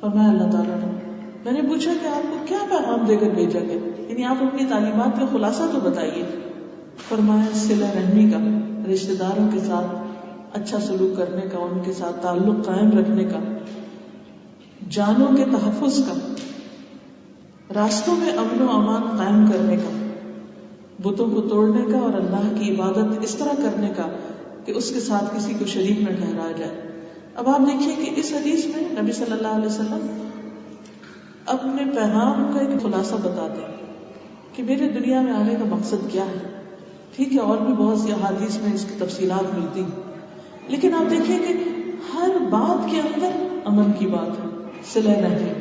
فرمایا اللہ تعالیٰ نے. میں نے پوچھا کہ آپ کو کیا پیغام دے کر بھیجا گیا، یعنی آپ اپنی تعلیمات کا خلاصہ تو بتائیے. فرمایا صلہ رحمی کا، رشتہ داروں کے ساتھ اچھا سلوک کرنے کا، ان کے ساتھ تعلق قائم رکھنے کا، جانوں کے تحفظ کا، راستوں میں امن و امان قائم کرنے کا، بتوں کو توڑنے کا اور اللہ کی عبادت اس طرح کرنے کا کہ اس کے ساتھ کسی کو شریک نہ ٹھہرایا جائے. اب آپ دیکھیے کہ اس حدیث میں نبی صلی اللہ علیہ وسلم اپنے پیغام کا ایک خلاصہ بتاتے ہیں کہ میرے دنیا میں آنے کا مقصد کیا ہے. ٹھیک ہے اور بھی بہت سی احادیث میں اس کی تفصیلات ملتی ہیں، لیکن آپ دیکھیے کہ ہر بات کے اندر امن کی بات ہے، صلہ رحمی.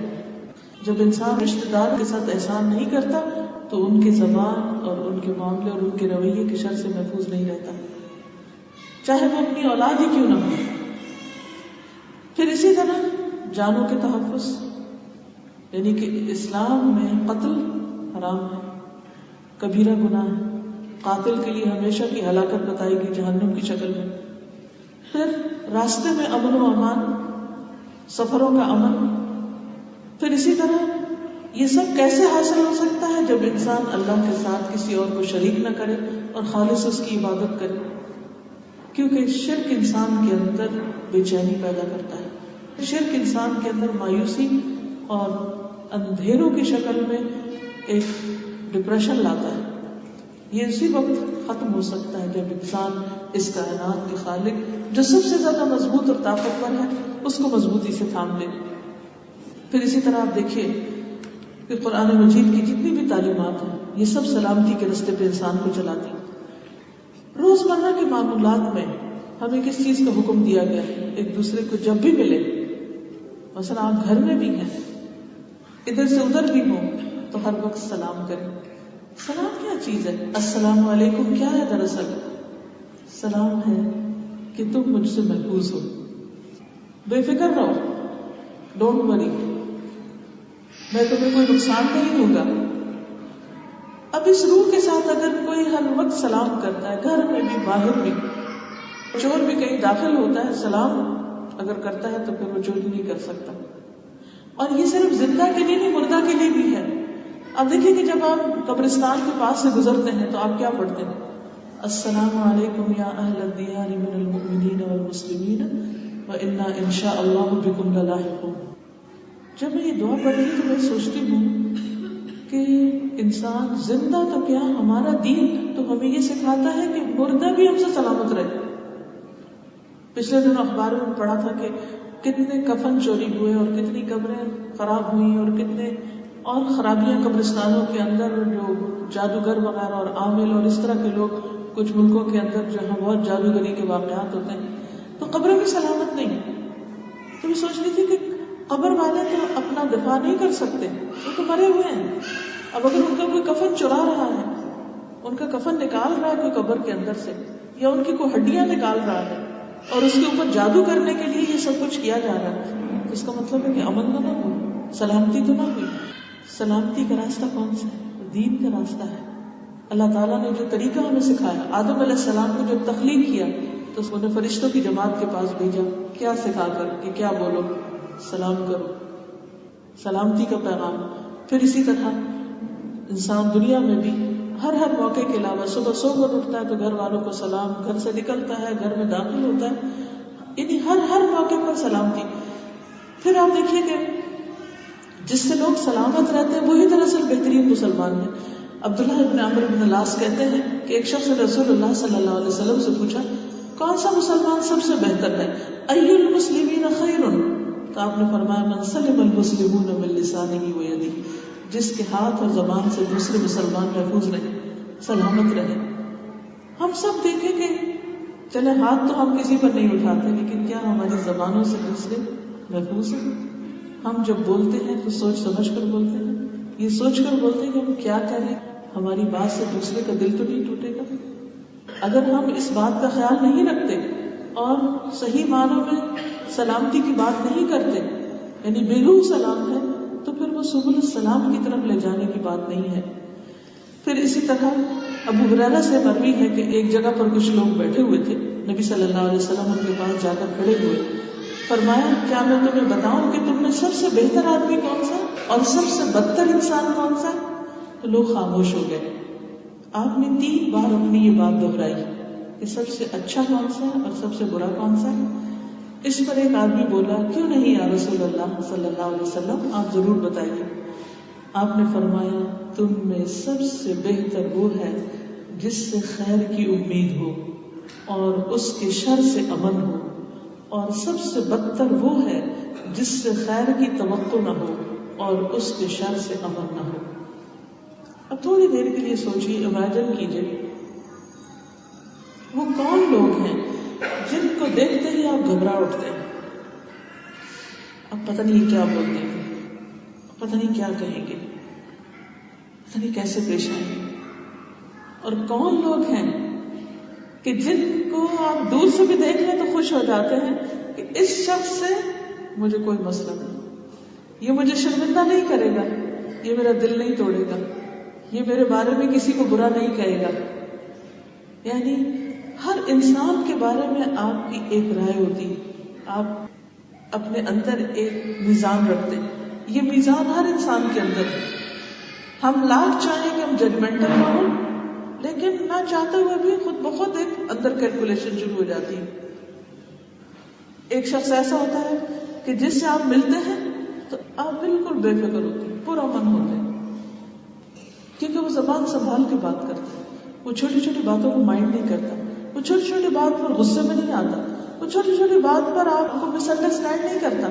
جب انسان رشتہ دار کے ساتھ احسان نہیں کرتا تو ان کے زبان اور ان کے معاملے اور ان کے رویے کے شر سے محفوظ نہیں رہتا، چاہے وہ اپنی اولاد ہی کیوں نہ ہو. پھر اسی طرح جانوں کے تحفظ، یعنی کہ اسلام میں قتل حرام ہے، کبیرہ گناہ ہے، قاتل کے لیے ہمیشہ کی ہلاکت بتائی گئی جہنم کی شکل میں. پھر راستے میں امن و امان، سفروں کا امن. پھر اسی طرح یہ سب کیسے حاصل ہو سکتا ہے؟ جب انسان اللہ کے ساتھ کسی اور کو شریک نہ کرے اور خالص اس کی عبادت کرے، کیونکہ شرک انسان کے اندر بے چینی پیدا کرتا ہے. شرک انسان کے اندر مایوسی اور اندھیروں کی شکل میں ایک ڈپریشن لاتا ہے. یہ اسی وقت ختم ہو سکتا ہے جب انسان اس کائنات کے خالق جو سب سے زیادہ مضبوط اور طاقتور ہے اس کو مضبوطی سے تھام لے. پھر اسی طرح آپ دیکھیے کہ قرآن مجید کی جتنی بھی تعلیمات ہیں یہ سب سلامتی کے راستے پہ انسان کو چلاتی ہیں. روزمرہ کے معمولات میں ہمیں کس چیز کا حکم دیا گیا ہے؟ ایک دوسرے کو جب بھی ملے، مثلا آپ گھر میں بھی ہیں، ادھر سے ادھر بھی ہو تو ہر وقت سلام کریں. سلام کیا چیز ہے؟ السلام علیکم کیا ہے؟ دراصل سلام ہے کہ تم مجھ سے محفوظ ہو، بے فکر رہو، ڈونٹ وری، میں تمہیں کوئی نقصان نہیں دوں گا. اب اس روح کے ساتھ اگر کوئی ہر وقت سلام کرتا ہے، گھر میں بھی باہر بھی، چور بھی کہیں داخل ہوتا ہے سلام اگر کرتا ہے تو پھر وہ چوری نہیں کر سکتا. اور یہ صرف زندہ کے لیے نہیں، مردہ کے لیے بھی ہے. اب دیکھیے کہ جب آپ قبرستان کے پاس سے گزرتے ہیں تو آپ کیا پڑھتے ہیں؟ السلام علیکم یا اہل الدیار من المؤمنین والمسلمین وإنا ان شاء اللہ بکم للاحقون. جب میں یہ دعا پڑھی تو میں سوچتی ہوں کہ انسان زندہ تو کیا، ہمارا دین تو ہمیں یہ سکھاتا ہے کہ مردہ بھی ہم سے سلامت رہے. پچھلے دن اخبار میں پڑھا تھا کہ کتنے کفن چوری ہوئے اور کتنی قبریں خراب ہوئی اور کتنے اور خرابیاں قبرستانوں کے اندر، جو جادوگر وغیرہ اور عامل اور اس طرح کے لوگ کچھ ملکوں کے اندر جہاں بہت جادوگری کے واقعات ہوتے ہیں، تو قبریں بھی سلامت نہیں. تو میں سوچ رہی تھی کہ قبر والے تو اپنا دفاع نہیں کر سکتے، وہ تو مرے ہوئے ہیں. اب اگر ان کا کوئی کفن چرا رہا ہے، ان کا کفن نکال رہا ہے کوئی قبر کے اندر سے، یا ان کی کوئی ہڈیاں نکال رہا ہے اور اس کے اوپر جادو کرنے کے لیے یہ سب کچھ کیا جا رہا ہے، اس کا مطلب ہے کہ امن تو نہ ہو، سلامتی تو نہ ہوئی. سلامتی کا راستہ کون سا ہے؟ دین کا راستہ ہے. اللہ تعالیٰ نے جو طریقہ ہمیں سکھایا، آدم علیہ السلام کو جب تخلیق کیا تو اس نے فرشتوں کی جماعت کے پاس بھیجا، کیا سکھا کر کہ کیا بولو، سلام کرو، سلامتی کا پیغام. پھر اسی طرح انسان دنیا میں بھی ہر موقع کے علاوہ صبح سو کر اٹھتا ہے تو گھر والوں کو سلام، گھر سے نکلتا ہے گھر میں داخل ہوتا ہے، یعنی ہر موقع پر سلامتی. پھر آپ دیکھیے کہ جس سے لوگ سلامت رہتے ہیں وہی دراصل بہترین مسلمان ہیں. عبداللہ ابن عمرو بن العاص کہتے ہیں کہ ایک شخص نے رسول اللہ صلی اللہ علیہ وسلم سے پوچھا کون سا مسلمان سب سے بہتر ہے؟ ای المسلمین خیر؟ تو آپ نے فرمایا من سلم المسلمون من لسانہ و یدہ، جس کے ہاتھ اور زبان سے دوسرے مسلمان محفوظ رہے، سلامت رہے. ہم سب دیکھیں کہ چلے ہاتھ تو ہم کسی پر نہیں اٹھاتے، لیکن کیا ہماری زبانوں سے دوسرے محفوظ ہیں؟ ہم جب بولتے ہیں تو سوچ سمجھ کر بولتے ہیں، یہ سوچ کر بولتے ہیں کہ ہم کیا کریں، ہماری بات سے دوسرے کا دل تو نہیں ٹوٹے گا. اگر ہم اس بات کا خیال نہیں رکھتے اور صحیح معنوں میں سلامتی کی بات نہیں کرتے، یعنی بے روح سلام ہے، تو پھر وہ سبل السلام کی طرف لے جانے کی بات نہیں ہے. پھر اسی طرح ابو ہریرہ سے مروی ہے کہ ایک جگہ پر کچھ لوگ بیٹھے ہوئے تھے، نبی صلی اللہ علیہ وسلم ان کے پاس جا کر کھڑے ہوئے، فرمایا کیا میں تمہیں بتاؤں کہ تم میں سب سے بہتر آدمی کون سا اور سب سے بدتر انسان کون سا؟ تو لوگ خاموش ہو گئے. آپ نے 3 بار اپنی یہ بات دہرائی کہ سب سے اچھا کون سا ہے اور سب سے برا کون سا ہے. اس پر ایک آدمی بولا کیوں نہیں یا رسول اللہ صلی اللہ علیہ وسلم، آپ ضرور بتائیے. آپ نے فرمایا تم میں سب سے بہتر وہ ہے جس سے خیر کی امید ہو اور اس کے شر سے امن ہو، اور سب سے بدتر وہ ہے جس سے خیر کی توقع نہ ہو اور اس کے شر سے امن نہ ہو. اب تھوڑی دیر کے لیے سوچیے، امیجن کیجیے وہ کون لوگ ہیں جن کو دیکھتے ہی آپ گھبرا اٹھتے ہیں، اب پتہ نہیں کیا بول دیں گے، پتہ نہیں کیا کہیں گے، پتہ نہیں کیسے پیش آئیں گے. اور کون لوگ ہیں کہ جن کو آپ دور سے بھی دیکھ لیں تو خوش ہو جاتے ہیں کہ اس شخص سے مجھے کوئی مسئلہ نہیں، یہ مجھے شرمندہ نہیں کرے گا، یہ میرا دل نہیں توڑے گا، یہ میرے بارے میں کسی کو برا نہیں کہے گا. یعنی ہر انسان کے بارے میں آپ کی ایک رائے ہوتی، آپ اپنے اندر ایک میزان رکھتے، یہ میزان ہر انسان کے اندر ہے. ہم لاکھ چاہیں کہ ہم ججمنٹل نہ ہوں، لیکن نہ چاہتے ہوئے بھی خود بخود ایک اندر کیلکولیشن شروع ہو جاتی ہے. ایک شخص ایسا ہوتا ہے کہ جس سے آپ ملتے ہیں تو آپ بالکل بے فکر ہوتے ہیں، پرامن ہوتے ہیں، کیونکہ وہ زبان سنبھال کے بات کرتا ہے، وہ چھوٹی چھوٹی باتوں کو مائنڈ نہیں کرتا، وہ چھوٹی چھوٹی بات پر غصے میں نہیں آتا، وہ چھوٹی چھوٹی بات پر آپ کو مس انڈرسٹینڈ نہیں کرتا.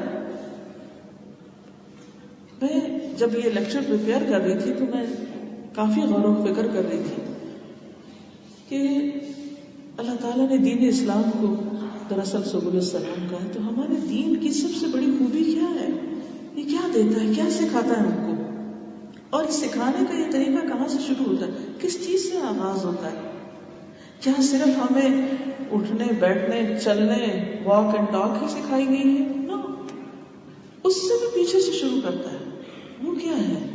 میں جب یہ لیکچر پریپیئر کر رہی تھی تو میں کافی غور و فکر کر رہی تھی کہ اللہ تعالیٰ نے دین اسلام کو دراصل سبل السلام کا ہے، تو ہمارے دین کی سب سے بڑی خوبی کیا ہے؟ یہ کیا دیتا ہے، کیا سکھاتا ہے ہم کو، اور سکھانے کا یہ طریقہ کہاں سے شروع ہوتا ہے، کس چیز سے آغاز ہوتا ہے؟ کیا صرف ہمیں اٹھنے بیٹھنے چلنے واک اینڈ ٹاک ہی سکھائی گئی ہے؟ نو، اس سے بھی پیچھے سے شروع کرتا ہے. وہ کیا ہے؟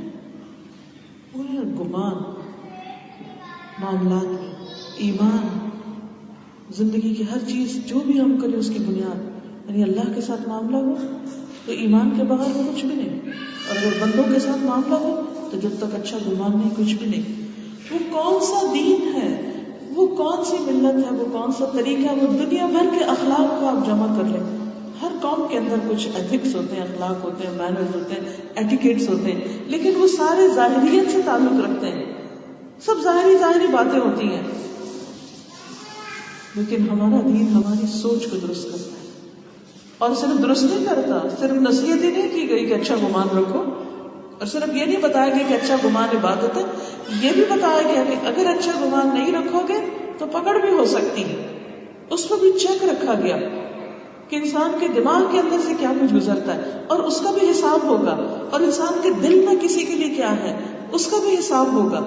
وہ ہے گمان، معاملات میں ایمان، زندگی کی ہر چیز جو بھی ہم کریں اس کی بنیاد، یعنی اللہ کے ساتھ معاملہ ہو تو ایمان کے بغیر وہ کچھ بھی نہیں، اور اگر بندوں کے ساتھ معاملہ ہو تو جب تک اچھا گمان نہیں کچھ بھی نہیں. وہ کون سا دین ہے، وہ کون سی ملت ہے، وہ کون سا طریقہ ہے، وہ دنیا بھر کے اخلاق کو آپ جمع کر لیں. ہر قوم کے اندر کچھ ایتھکس ہوتے ہیں، اخلاق ہوتے ہیں، مینرز ہوتے ہیں، ایٹیکیٹس ہوتے ہیں، لیکن وہ سارے ظاہریت سے تعلق رکھتے ہیں. سب ظاہری باتیں ہوتی ہیں، لیکن ہمارا دین ہماری سوچ کو درست کرتا ہے. اور صرف درست نہیں کرتا، صرف نصیحت ہی نہیں کی گئی کہ اچھا گمان رکھو، اور صرف یہ نہیں بتایا گیا کہ اچھا گمان عبادت ہے، یہ بھی بتایا گیا کہ اگر اچھا گمان نہیں رکھو گے تو پکڑ بھی ہو سکتی ہے. اس پر بھی چیک رکھا گیا کہ انسان کے دماغ کے اندر سے کیا کچھ گزرتا ہے، اور اس کا بھی حساب ہوگا. اور انسان کے دل میں کسی کے لیے کیا ہے، اس کا بھی حساب ہوگا.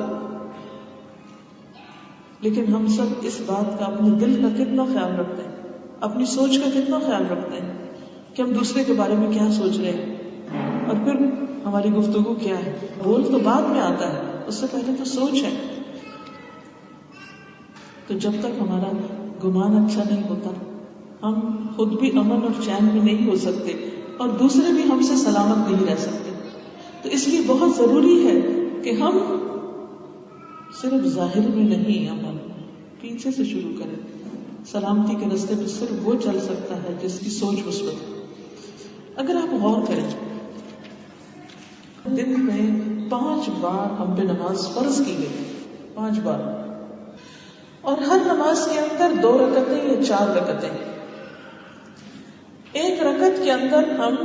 لیکن ہم سب اس بات کا اپنے دل کا کتنا خیال رکھتے ہیں، اپنی سوچ کا کتنا خیال رکھتے ہیں کہ ہم دوسرے کے بارے میں کیا سوچ رہے ہیں، اور پھر ہماری گفتگو کیا ہے. بول تو بعد میں آتا ہے، اس سے پہلے تو سوچ ہے. تو جب تک ہمارا گمان اچھا نہیں ہوتا، ہم خود بھی امن اور چین میں نہیں ہو سکتے، اور دوسرے بھی ہم سے سلامت نہیں رہ سکتے. تو اس لیے بہت ضروری ہے کہ ہم صرف ظاہر میں نہیں، امن پیچھے سے شروع کریں. سلامتی کے راستے پہ صرف وہ چل سکتا ہے جس کی سوچ مثبت ہے. اگر آپ غور کریں، دن میں 5 بار ہم پہ نماز فرض کی گئی، 5 بار، اور ہر نماز کے اندر 2 رکعتیں یا 4 رکعتیں. ایک رکعت کے اندر ہم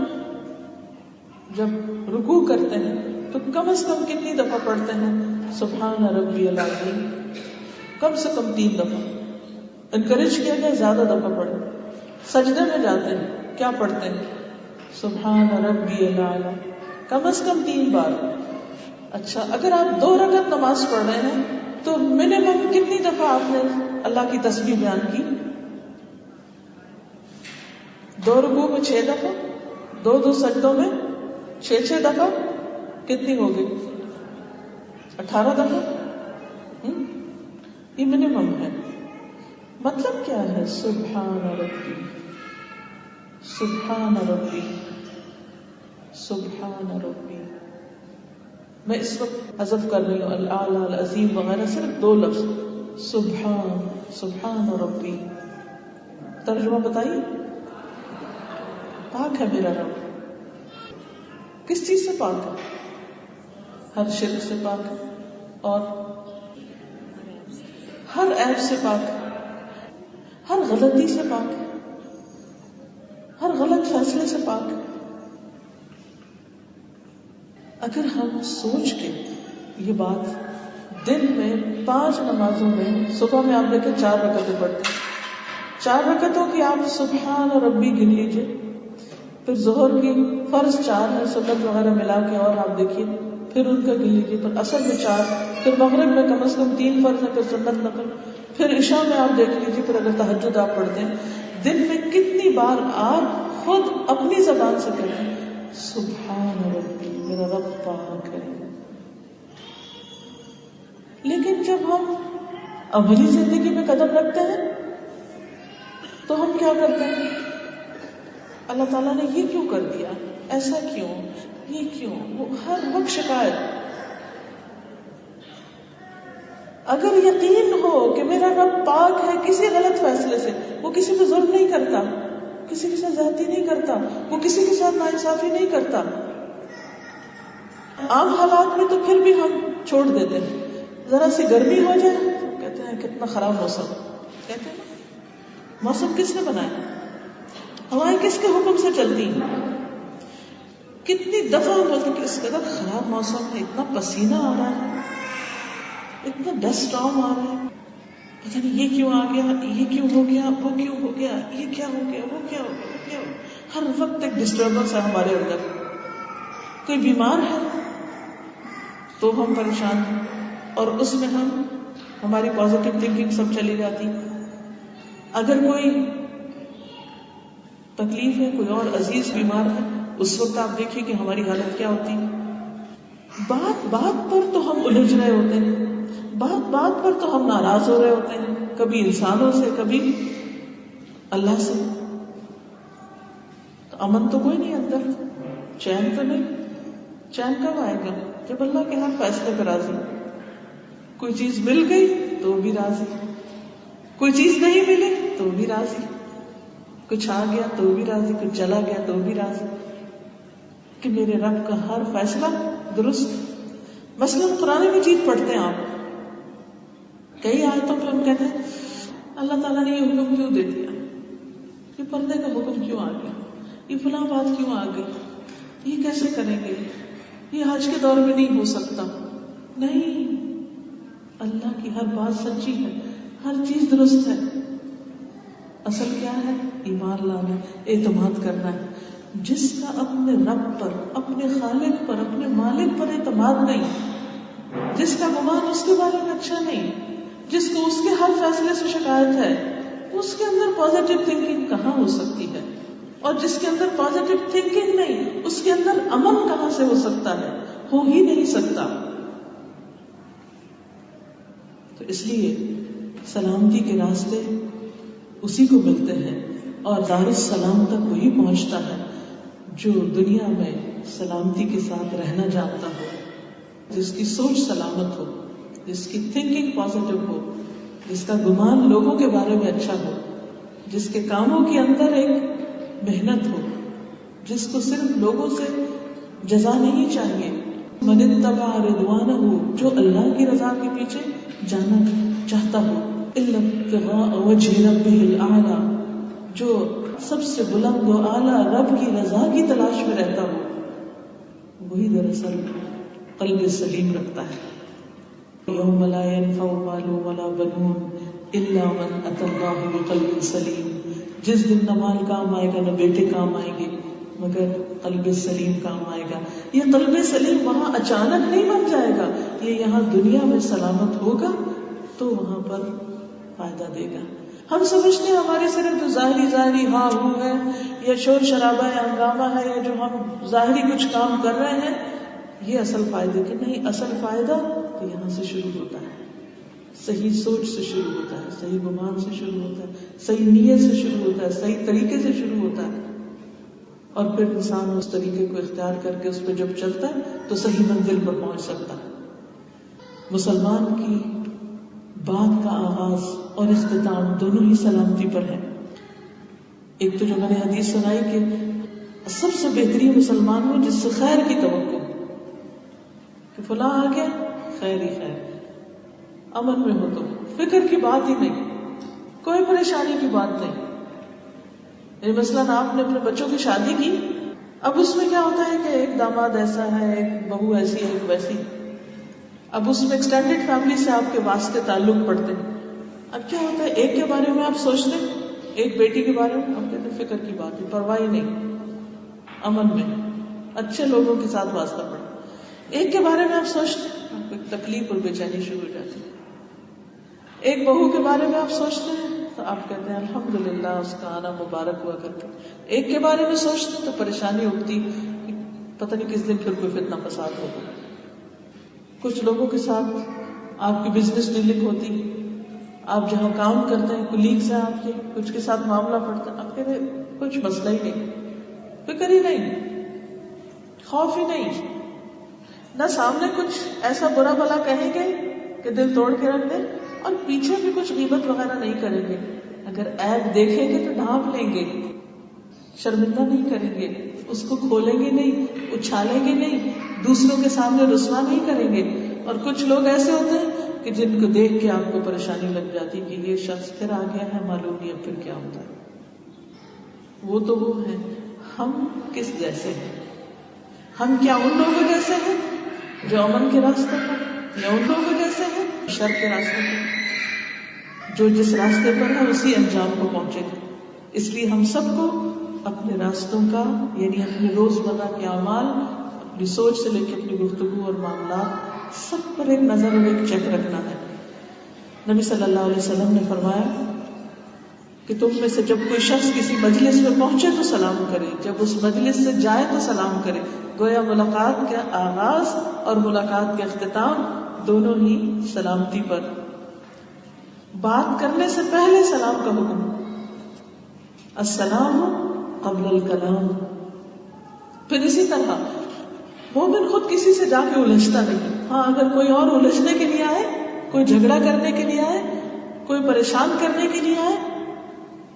جب رکوع کرتے ہیں تو کم از کم کتنی دفعہ پڑھتے ہیں سبحان ربی العظیم؟ کم سے کم 3 دفعہ. انکریج کیا گیا زیادہ دفعہ پڑھیں. سجدے میں جاتے ہیں کیا پڑھتے ہیں سبحان ربی الاعلی، کم از کم 3 بار. اچھا، اگر آپ 2 رکعت نماز پڑھ رہے ہیں تو منیمم کتنی دفعہ آپ نے اللہ کی تسبیح بیان کی؟ 2 رکوع میں 6 دفعہ، 2 سجدوں میں 6 دفعہ، کتنی ہو گئی؟ 18 دفعہ. یہ منیمم ہے. مطلب کیا ہے؟ سبحان ربی، سبحان ربی، سبحان ربی. میں اس وقت حذف کر رہی ہوں الاعلی، العظیم وغیرہ، صرف 2 لفظ سبحان، سبحان ربی. ترجمہ بتائیے. پاک ہے میرا رب. کس چیز سے پاک ہے؟ ہر شرک سے پاک ہے، اور ہر عیب سے پاک ہے، ہر غلطی سے پاک ہے، ہر غلط فیصلے سے پاک ہے. اگر ہم سوچ کے یہ بات دن میں 5 نمازوں میں، صبح میں آپ دیکھیں 4 رکعتیں پڑھتے ہیں، 4 رکعتوں کی آپ سبحان ربی گن لیجئے. پھر ظہر کی فرض 4 ہے، سنت وغیرہ ملا کے اور آپ دیکھیے، پھر ان کا گن لیجیے. پھر عصر میں 4، پھر مغرب میں کم از کم 3 فرض ہے، پھر سنت نفل، پھر عشاء میں آپ دیکھ لیجیے. پھر اگر تہجد آپ پڑھتے ہیں، دن میں کتنی بار آپ خود اپنی زبان سے کہتے ہیں سبحان ربی، میرا رب پاک ہے. لیکن جب ہم عملی زندگی میں قدم رکھتے ہیں تو ہم کیا کرتے ہیں؟ اللہ تعالیٰ نے یہ کیوں کر دیا، ایسا کیوں، یہ کیوں، وہ ہر وقت شکایت. اگر یقین ہو کہ میرا رب پاک ہے کسی غلط فیصلے سے، وہ کسی پہ ظلم نہیں کرتا، کسی کے ساتھ زیادتی نہیں کرتا، وہ کسی کے ساتھ ناانصافی نہیں کرتا، عام حالات میں تو پھر بھی ہم چھوڑ دیتے ہیں. ذرا سی گرمی ہو جائے تو کہتے ہیں کتنا خراب موسم. کہتے ہیں موسم کس نے بنایا؟ ہوائیں کس کے حکم سے چلتی ہیں؟ کتنی دفعہ ہم بولتے کہ اس قدر خراب موسم ہے، اتنا پسینہ آ رہا ہے، اتنا ڈسٹ اسٹارم آ رہا ہے، پتہ نہیں یہ کیوں آ گیا، یہ کیوں ہو گیا، وہ کیوں ہو گیا، یہ کیا ہو گیا، وہ کیا ہو گیا، وہ کیا ہو گیا. ہر وقت ایک ڈسٹربنس ہے ہمارے اندر. کوئی بیمار ہے تو ہم پریشان ہیں، اور اس میں ہماری پازیٹیو تھنکنگ سب چلی جاتی. اگر کوئی تکلیف ہے، کوئی اور عزیز بیمار ہے، اس وقت آپ دیکھیے کہ ہماری حالت کیا ہوتی ہے. بات بات پر تو ہم الجھ رہے ہوتے ہیں، بات بات پر تو ہم ناراض ہو رہے ہوتے ہیں، کبھی انسانوں سے، کبھی اللہ سے. تو امن تو کوئی نہیں اندر، چین تو نہیں. چین کب آئے گا؟ جب اللہ کے ہر فیصلے پہ راضی. کوئی چیز مل گئی تو بھی راضی, کوئی چیز نہیں ملی تو بھی راضی, کچھ آ گیا تو بھی راضی, کچھ چلا گیا تو بھی راضی کہ میرے رب کا ہر فیصلہ درست. مثلاً قرآن مجید پڑھتے ہیں آپ, کئی آیتوں پہ ہم کہتے ہیں اللہ تعالیٰ نے یہ حکم کیوں دے دیا, یہ پردے کا حکم کیوں آ گیا, یہ فلاں بات کیوں آ گئی, یہ کیسے کریں گے, یہ آج کے دور میں نہیں ہو سکتا. نہیں, اللہ کی ہر بات سچی ہے, ہر چیز درست ہے. اصل کیا ہے؟ ایمان لانا, اعتماد کرنا ہے. جس کا اپنے رب پر, اپنے خالق پر, اپنے مالک پر اعتماد نہیں, جس کا گمان اس کے بارے میں اچھا نہیں, جس کو اس کے ہر فیصلے سے شکایت ہے, اس کے اندر پازیٹیو تھنکنگ کہاں ہو سکتی ہے؟ اور جس کے اندر پازیٹیو تھنکنگ نہیں, اس کے اندر امن کہاں سے ہو سکتا ہے؟ ہو ہی نہیں سکتا. تو اس لیے سلامتی کے راستے اسی کو ملتے ہیں, اور دار السلام تک وہی پہنچتا ہے جو دنیا میں سلامتی کے ساتھ رہنا جانتا ہو, جس کی سوچ سلامت ہو, جس کی تھنکنگ پازیٹیو ہو, جس کا گمان لوگوں کے بارے میں اچھا ہو, جس کے کاموں کے اندر ایک محنت ہو, جس کو صرف لوگوں سے جزا نہیں چاہیے. من اتبع رضوانہ, جو اللہ کی رضا کے پیچھے جانا چاہتا ہو, الا ابتغاء وجہ ربہ الاعلی, جو سب سے بلند و اعلیٰ رب کی رضا کی تلاش میں رہتا ہو, وہی دراصل قلب سلیم رکھتا ہے. یوم لا ينفع مال ولا بنون الا من اتى الله بقلب سلیم, جس دن نہ مال کام آئے گا, نہ بیٹے کام آئیں گے, مگر قلب سلیم کام آئے گا. یہ قلب سلیم وہاں اچانک نہیں بن جائے گا, یہ یہاں دنیا میں سلامت ہوگا تو وہاں پر فائدہ دے گا. ہم سمجھتے ہیں ہماری صرف جو ظاہری ہاں ہو ہے, یا شور شرابہ ہے, ہنگامہ ہے, یا جو ہم ظاہری کچھ کام کر رہے ہیں, یہ اصل فائدے کے نہیں. اصل فائدہ تو یہاں سے شروع ہوتا ہے, صحیح سوچ سے شروع ہوتا ہے, صحیح گمان سے شروع ہوتا ہے, صحیح نیت سے شروع ہوتا ہے, صحیح طریقے سے شروع ہوتا ہے, اور پھر انسان اس طریقے کو اختیار کر کے اس پہ جب چلتا ہے تو صحیح منزل پر پہنچ سکتا ہے. مسلمان کی بات کا آغاز اور اختتام دونوں ہی سلامتی پر ہے. ایک تو جو میں نے حدیث سنائی کہ سب سے بہترین مسلمان ہو جس سے خیر کی توقع, کہ فلاں آ گیا خیر ہی خیر, امن میں ہو, تو فکر کی بات ہی نہیں, کوئی پریشانی کی بات نہیں. یعنی مثلاً آپ نے اپنے بچوں کی شادی کی, اب اس میں کیا ہوتا ہے کہ ایک داماد ایسا ہے, ایک بہو ایسی ہے, ایک ویسی, اب اس میں ایکسٹینڈیڈ فیملی سے آپ کے واسطے تعلق پڑتے ہیں. اب کیا ہوتا ہے, ایک کے بارے میں آپ سوچتے, ایک بیٹی کے بارے میں آپ کہتے فکر کی بات ہے, پرواہ نہیں, امن میں, اچھے لوگوں کے ساتھ واسطہ پڑا. ایک کے بارے میں آپ سوچتے, آپ کو تکلیف اور بے چینی شروع ہو جاتی ہے. ایک بہو کے بارے میں آپ سوچتے ہیں تو آپ کہتے ہیں الحمدللہ اس کا آنا مبارک ہوا کر کے. ایک کے بارے میں سوچتے ہیں تو پریشانی اٹھتی, پتہ نہیں کس دن پھر کوئی فتنہ فساد ہوگا. کچھ لوگوں کے ساتھ آپ کی بزنس ڈیلنگ ہوتی, آپ جہاں کام کرتے ہیں کولیگز ہیں آپ کے, کچھ کے ساتھ معاملہ پڑتا ہے, آپ کہتے ہیں کچھ مسئلہ ہی نہیں, فکر ہی نہیں, خوف ہی نہیں, نہ سامنے کچھ ایسا برا بھلا کہیں گے کہ دل توڑ کے رکھ دیں, اور پیچھے بھی کچھ غیبت وغیرہ نہیں کریں گے. اگر عیب دیکھیں گے تو ڈھانپ لیں گے, شرمندہ نہیں کریں گے, اس کو کھولیں گے نہیں, اچھالیں گے نہیں, دوسروں کے سامنے رسوا نہیں کریں گے. اور کچھ لوگ ایسے ہوتے ہیں کہ جن کو دیکھ کے آپ کو پریشانی لگ جاتی کہ یہ شخص پھر آ گیا ہے, معلوم نہیں اب پھر کیا ہوتا ہے. وہ تو وہ ہے, ہم کس جیسے ہیں؟ ہم کیا ان لوگوں جیسے ہیں جو امن کے راستے پر, یا ان لوگوں جیسے ہیں شر کے راستے پر؟ جو جس راستے پر ہے اسی انجام کو پہنچے گا. اس لیے ہم سب کو اپنے راستوں کا, یعنی اپنے روزمرہ کے اعمال, اپنی سوچ سے لے کے اپنی گفتگو اور معاملات, سب پر ایک نظر اور ایک چیک رکھنا ہے. نبی صلی اللہ علیہ وسلم نے فرمایا کہ تم میں سے جب کوئی شخص کسی مجلس میں پہنچے تو سلام کرے, جب اس مجلس سے جائے تو سلام کرے. گویا ملاقات کا آغاز اور ملاقات کا اختتام دونوں ہی سلامتی پر. بات کرنے سے پہلے سلام کا حکم, السلام قبل الکلام. پھر اسی طرح مومن خود کسی سے جا کے الجھتا نہیں. ہاں اگر کوئی اور الجھنے کے لیے آئے, کوئی جھگڑا کرنے کے لیے آئے, کوئی پریشان کرنے کے لیے آئے,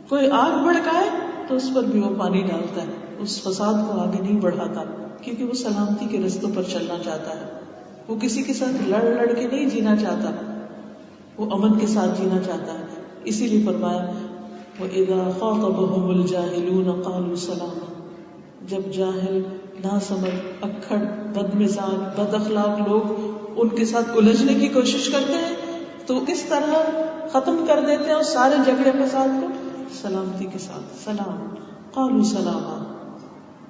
کوئی آگ بھڑکائے تو اس پر بھی وہ پانی ڈالتا ہے, اس فساد کو آگے نہیں بڑھاتا, کیونکہ وہ سلامتی کے رستوں پر چلنا چاہتا ہے. وہ کسی کے ساتھ لڑ کے نہیں جینا چاہتا, وہ امن کے ساتھ جینا چاہتا ہے. اسی لیے فرمایا وَإِذَا خَاطَبَهُمُ الْجَاهِلُونَ قَالُوا سَلَامًا. جب جاہل, ناسمجھ, اکھڑ, بدمزاج, بد اخلاق لوگ ان کے ساتھ الجھنے کی کوشش کرتے ہیں تو کس طرح ختم کر دیتے ہیں اس سارے جھگڑے فساد کو؟ سلامتی کے ساتھ. سلام, قالوا سلاما.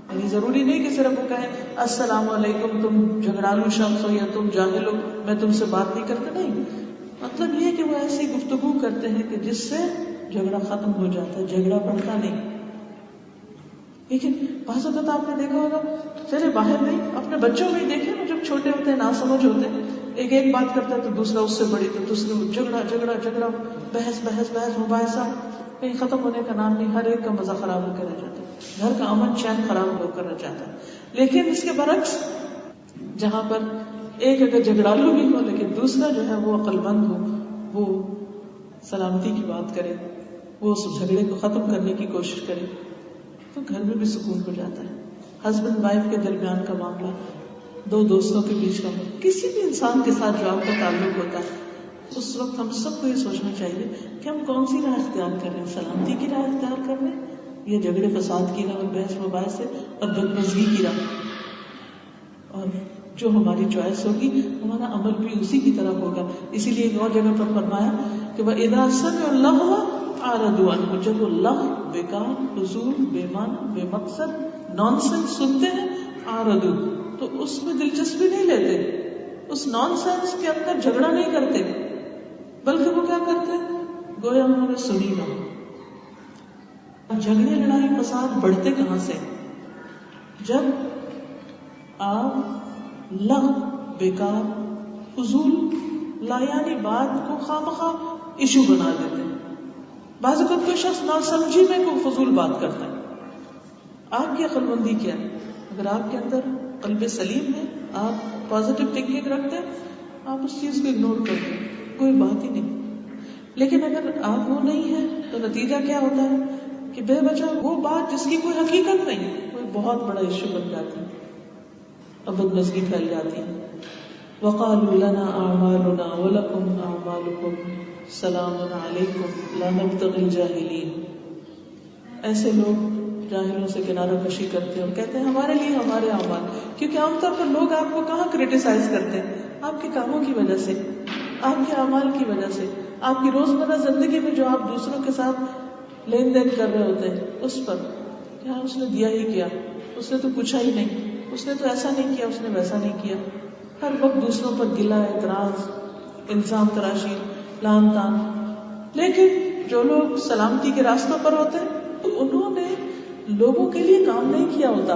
یعنی ضروری نہیں کہ صرف وہ کہیں السلام علیکم, تم جھگڑالو شخص ہو یا تم جاہل ہو, میں تم سے بات نہیں کرتا. نہیں, مطلب یہ کہ وہ ایسی گفتگو کرتے ہیں کہ جس سے جھگڑا ختم ہو جاتا ہے, جھگڑا بڑھتا نہیں. لیکن بعض اوقات آپ نے دیکھا ہوگا, چلے باہر نہیں, اپنے بچوں میں ہی دیکھیں نا, جب چھوٹے ہوتے ہیں, ناسمجھ ہوتے ہیں, ایک بات کرتا ہے تو دوسرا اس سے بڑی, تو دوسرے جھگڑا, بحث مباحثہ, کہیں ختم ہونے کا نام نہیں. ہر ایک کا مزہ خراب ہو کے رہ جاتا ہے, گھر کا امن چین خراب ہو کر رہ جاتا ہے. لیکن اس کے برعکس جہاں پر ایک اگر جھگڑالو بھی ہو لیکن دوسرا جو ہے وہ عقل مند ہو, وہ سلامتی کی بات کرے, وہ اس جھگڑے کو ختم کرنے کی کوشش کرے, تو گھر میں بھی سکون ہو جاتا ہے. ہسبینڈ وائف کے درمیان کا معاملہ, دو دوستوں کے بیچ کا, کسی بھی انسان کے ساتھ جو آپ کا تعلق ہوتا ہے, اس وقت ہم سب کو یہ سوچنا چاہیے کہ ہم کون سی راہ اختیار کر رہے ہیں, سلامتی کی راہ اختیار کر رہے ہیں یا جھگڑے فساد کی راہ اور بحث مباحثے اور بدمزگی کی راہ. اور جو ہماری چوائس ہوگی ہمارا عمل بھی اسی کی طرح ہوگا. اسی لیے ایک اور جگہ پر فرمایا کہ وَإِذَا سَمِعُوا اللَّغْوَ أَعْرَضُوا عَنْهُ. جب وہ لغو, بیکار, فضول, بے معنی, بے مقصد, نان سینس سنتے ہیں, اعرضوا, تو اس میں دلچسپی نہیں لیتے, اس نان سینس کے اندر جھگڑا نہیں کرتے, بلکہ وہ کیا کرتے ہیں, گویا انہوں نے سنی نہ. جھگڑے, لڑائی, فساد بڑھتے کہاں سے؟ جب آپ لغو, بیکار, فضول, لایانی بات کو خواہ ایشو بنا دیتے ہیں. بعض اوقات کوئی شخص ناسمجھی میں کوئی فضول بات کرتا ہے. آپ کی عقل مندی کیا ہے؟ اگر آپ کے اندر قلب سلیم ہے, آپ پازیٹیو تھنکنگ رکھتے ہیں, آپ اس چیز کو اگنور کر دیں, کوئی بات ہی نہیں. لیکن اگر آپ وہ نہیں ہے تو نتیجہ کیا ہوتا ہے کہ بے وجہ وہ بات جس کی کوئی حقیقت نہیں, کوئی بہت بڑا ایشو بن جاتی ہے, اب بدمزگی پھیل جاتی ہے. وَقَالُوا لَنَا أَعْمَالُنَا وَلَكُمْ أَعْمَالُكُمْ سَلَامٌ عَلَيْكُمْ لَا نَبْتَغِي الْجَاهِلِينَ. ایسے لوگ جاہلوں سے کنارہ کشی کرتے ہیں اور کہتے ہیں ہمارے لیے ہمارے اعمال. کیونکہ عام طور پر لوگ آپ کو کہاں کرٹیسائز کرتے ہیں؟ آپ کے کاموں کی وجہ سے, آپ کے اعمال کی وجہ سے, آپ کی روزمرہ زندگی میں جو آپ دوسروں کے ساتھ لین دین کر رہے ہوتے ہیں اس پر. کیا اس نے دیا ہی کیا, اس نے تو پوچھا ہی نہیں, اس نے تو ایسا نہیں کیا, اس نے ویسا نہیں کیا. ہر وقت دوسروں پر گلہ, اعتراض, الزام تراشی, لان تان. لیکن جو لوگ سلامتی کے راستوں پر ہوتے ہیں تو انہوں نے لوگوں کے لیے کام نہیں کیا ہوتا,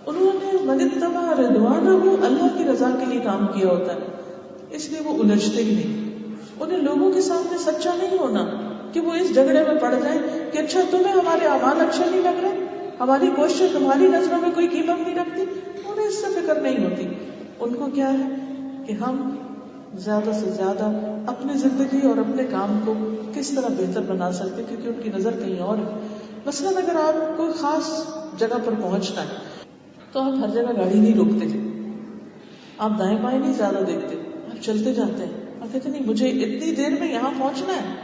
انہوں نے من اتبع رضوانہ, اللہ کی رضا کے لیے کام کیا ہوتا ہے. اس لیے وہ الجھتے ہی نہیں. انہیں لوگوں کے سامنے سچا نہیں ہونا کہ وہ اس جھگڑے میں پڑ جائیں کہ اچھا تمہیں ہمارے اعمال اچھے نہیں لگ رہے, ہماری کوششیں تمہاری نظروں میں کوئی قیمت نہیں رکھتی. انہیں اس سے فکر نہیں ہوتی. ان کو کیا ہے کہ ہم زیادہ سے زیادہ اپنی زندگی اور اپنے کام کو کس طرح بہتر بنا سکتے, کیونکہ ان کی نظر کہیں اور ہے. مثلاً اگر آپ کوئی خاص جگہ پر پہنچنا ہے تو آپ ہر جگہ گاڑی نہیں روکتے, آپ دائیں بائیں نہیں زیادہ دیکھتے, آپ چلتے جاتے ہیں. آپ کہتے نہیں مجھے اتنی دیر میں یہاں پہنچنا ہے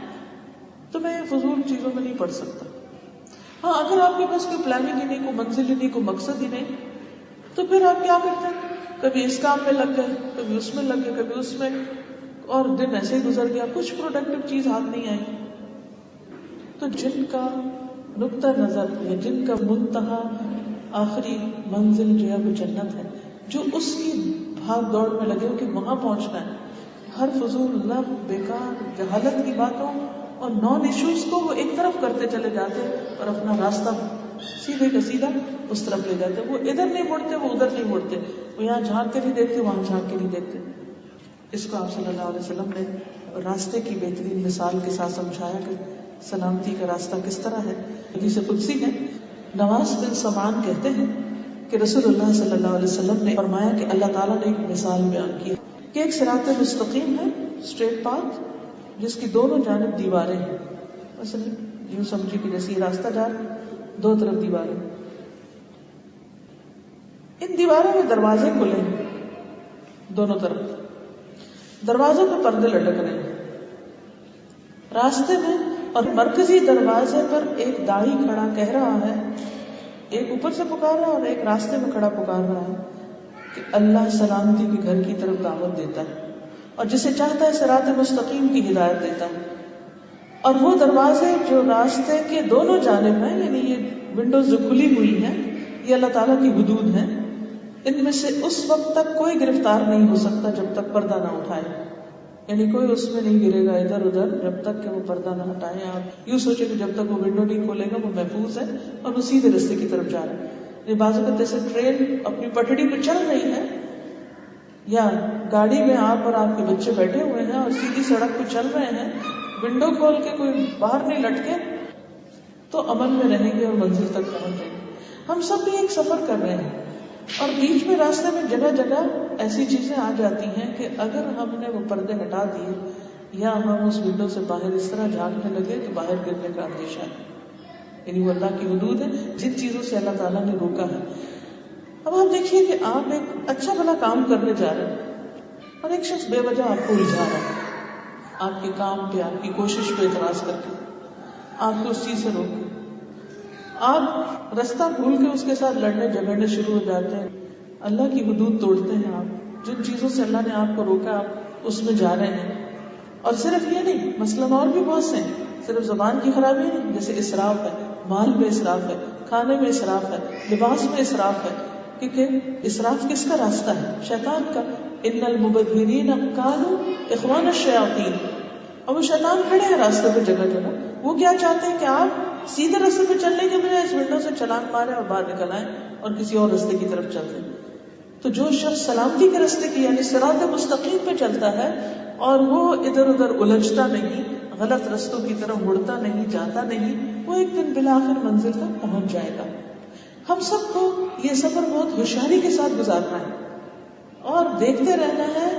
تو میں فضول چیزوں میں نہیں پڑ سکتا. ہاں اگر آپ کے پاس کوئی پلاننگ ہی نہیں, کوئی منزل ہی نہیں, کوئی مقصد ہی نہیں, تو پھر آپ کیا کرتے ہیں, کبھی اس کام میں لگ گئے, کبھی اس میں لگ گئے, کبھی اس میں, اور دن ایسے ہی گزر گیا, کچھ پروڈکٹیو چیز ہاتھ نہیں آئی. تو جن کا نقطہ نظر یا جن کا منتہا آخری منزل جو ہے وہ جنت ہے, جو اس کی بھاگ دوڑ میں لگے ہو کہ وہاں پہنچنا ہے, ہر فضول لغو, بیکار, جہالت کی باتوں اور نان ایشوز کو وہ ایک طرف کرتے چلے جاتے اور اپنا راستہ سیدھے کا سیدھا اس طرف لے جاتے. وہ ادھر نہیں مڑتے, وہ ادھر نہیں مڑتے, وہ یہاں جھانک کے نہیں دیکھتے, وہاں جھانک کے نہیں دیکھتے. اس کو آپ صلی اللہ علیہ وسلم نے راستے کی بہترین مثال کے ساتھ سمجھایا کہ سلامتی کا راستہ کس طرح ہے. حدیث قدسی ہے, نواس بن سمعان کہتے ہیں کہ رسول اللہ صلی اللہ علیہ وسلم نے فرمایا کہ اللہ تعالیٰ نے ایک مثال بیان کی کہ ایک صراط مستقیم ہے، اسٹریٹ پاتھ، جس کی دونوں جانب دیواریں ہیں. مثلا یوں سمجھے کہ جیسے یہ راستہ جا رہا ہے، دو طرف دیواریں، ان دیواروں میں دروازے کھلے ہیں دونوں طرف، دروازوں پہ پردے لٹک رہے ہیں. راستے میں اور مرکزی دروازے پر ایک داعی کھڑا کہہ رہا ہے، ایک اوپر سے پکار رہا ہے اور ایک راستے میں کھڑا پکار رہا ہے کہ اللہ سلامتی کے گھر کی طرف دعوت دیتا ہے اور جسے چاہتا ہے صراط مستقیم کی ہدایت دیتا ہے. اور وہ دروازے جو راستے کے دونوں جانب ہیں، یعنی یہ ونڈوز جو کھلی ہوئی ہیں، یہ اللہ تعالیٰ کی حدود ہیں. ان میں سے اس وقت تک کوئی گرفتار نہیں ہو سکتا جب تک پردہ نہ اٹھائے، یعنی کوئی اس میں نہیں گرے گا ادھر ادھر جب تک کہ وہ پردہ نہ ہٹائے. آپ یوں سوچیں کہ جب تک وہ ونڈو نہیں کھولے گا وہ محفوظ ہے اور وہ سیدھے رستے کی طرف جا رہا ہے. یہ بعض اوقات جیسے ٹرین اپنی پٹڑی پہ چل رہی ہے یا گاڑی میں آپ اور آپ کے بچے بیٹھے ہوئے ہیں اور سیدھی سڑک پہ چل رہے ہیں، ونڈو کھول کے کوئی باہر نہیں لٹکے تو امن میں رہیں گے اور منزل تک پہنچ جائیں گے. ہم سب بھی ایک سفر کر رہے ہیں اور بیچ میں راستے میں جگہ جگہ ایسی چیزیں آ جاتی ہیں کہ اگر ہم نے وہ پردے ہٹا دیے یا ہم اس ونڈو سے باہر اس طرح جھانکنے لگے تو باہر گرنے کا اندیشہ ہے. یعنی وہ اللہ کی حدود ہے جن چیزوں سے اللہ تعالیٰ نے روکا ہے. اب آپ دیکھیے کہ آپ ایک اچھا بھلا کام کرنے جا رہے ہیں اور ایک شخص بے وجہ آپ کو الجھا رہا ہے، آپ کے کام پہ، آپ کی کوشش پہ اعتراض کر کے آپ کو اس چیز سے روک کے آپ رستہ بھول کے اس کے ساتھ لڑنے جھگڑنے شروع ہو جاتے ہیں. اللہ کی حدود توڑتے ہیں آپ، جن چیزوں سے اللہ نے آپ کو روکا آپ اس میں جا رہے ہیں. اور صرف یہ نہیں، مثلاً اور بھی بہت سے ہیں، صرف زبان کی خرابی نہیں، جیسے اسراف ہے، مال میں اسراف ہے، کھانے میں اسراف ہے، لباس میں اسراف ہے. کیونکہ اسراف کس کا راستہ ہے؟ شیطان کا. ان المبذرین کانوا اخوان الشیاطین. اور وہ شیطان کھڑے ہیں راستے پہ جگہ جگہ. وہ کیا چاہتے ہیں کہ آپ سیدھے راستے پہ چلنے کے بجائے اس ونڈو سے چھلانگ مارے اور باہر نکل آئیں اور کسی اور راستے کی طرف چلتے ہیں. تو جو شخص سلامتی کے راستے کی یعنی صراط مستقیم پہ چلتا ہے اور وہ ادھر ادھر الجھتا نہیں، غلط رستوں کی طرف مڑتا نہیں، جاتا نہیں، وہ ایک دن بالآخر منزل تک پہنچ جائے گا. ہم سب کو یہ سفر بہت ہوشیاری کے ساتھ گزارنا ہے اور دیکھتے رہنا ہے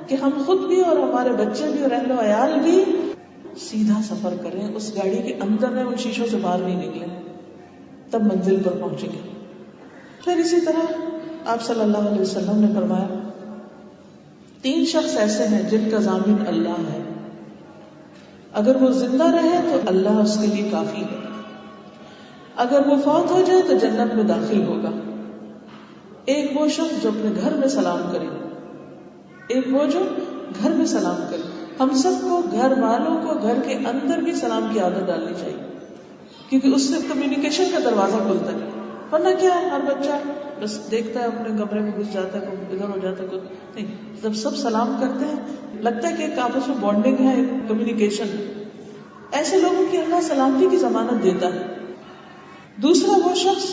کہ ہم خود بھی اور ہمارے بچے بھی اور اہل و عیال بھی سیدھا سفر کریں، اس گاڑی کے اندر ہیں، ان شیشوں سے باہر نہیں نکلیں، تب منزل پر پہنچیں گے. پھر اسی طرح آپ صلی اللہ علیہ وسلم نے فرمایا 3 شخص ایسے ہیں جن کا ضامن اللہ ہے، اگر وہ زندہ رہے تو اللہ اس کے لیے کافی ہے، اگر وہ فوت ہو جائے تو جنت میں داخل ہوگا. ایک وہ شخص جو اپنے گھر میں سلام کرے، ایک وہ جو گھر میں سلام کرے. ہم سب کو گھر والوں کو گھر کے اندر بھی سلام کی عادت ڈالنی چاہیے، کیونکہ اس سے کمیونیکیشن کا دروازہ کھلتا ہے. ورنہ کیا ہے، ہر بچہ بس دیکھتا ہے اپنے کمرے میں گھس جاتا ہے، کوئی ادھر ہو جاتا ہے، کوئی نہیں. جب سب سلام کرتے ہیں لگتا ہے کہ ایک آپس میں بانڈنگ ہے، ایک کمیونیکیشن ہے. ایسے لوگوں کی اللہ سلامتی کی ضمانت دیتا ہے. دوسرا وہ شخص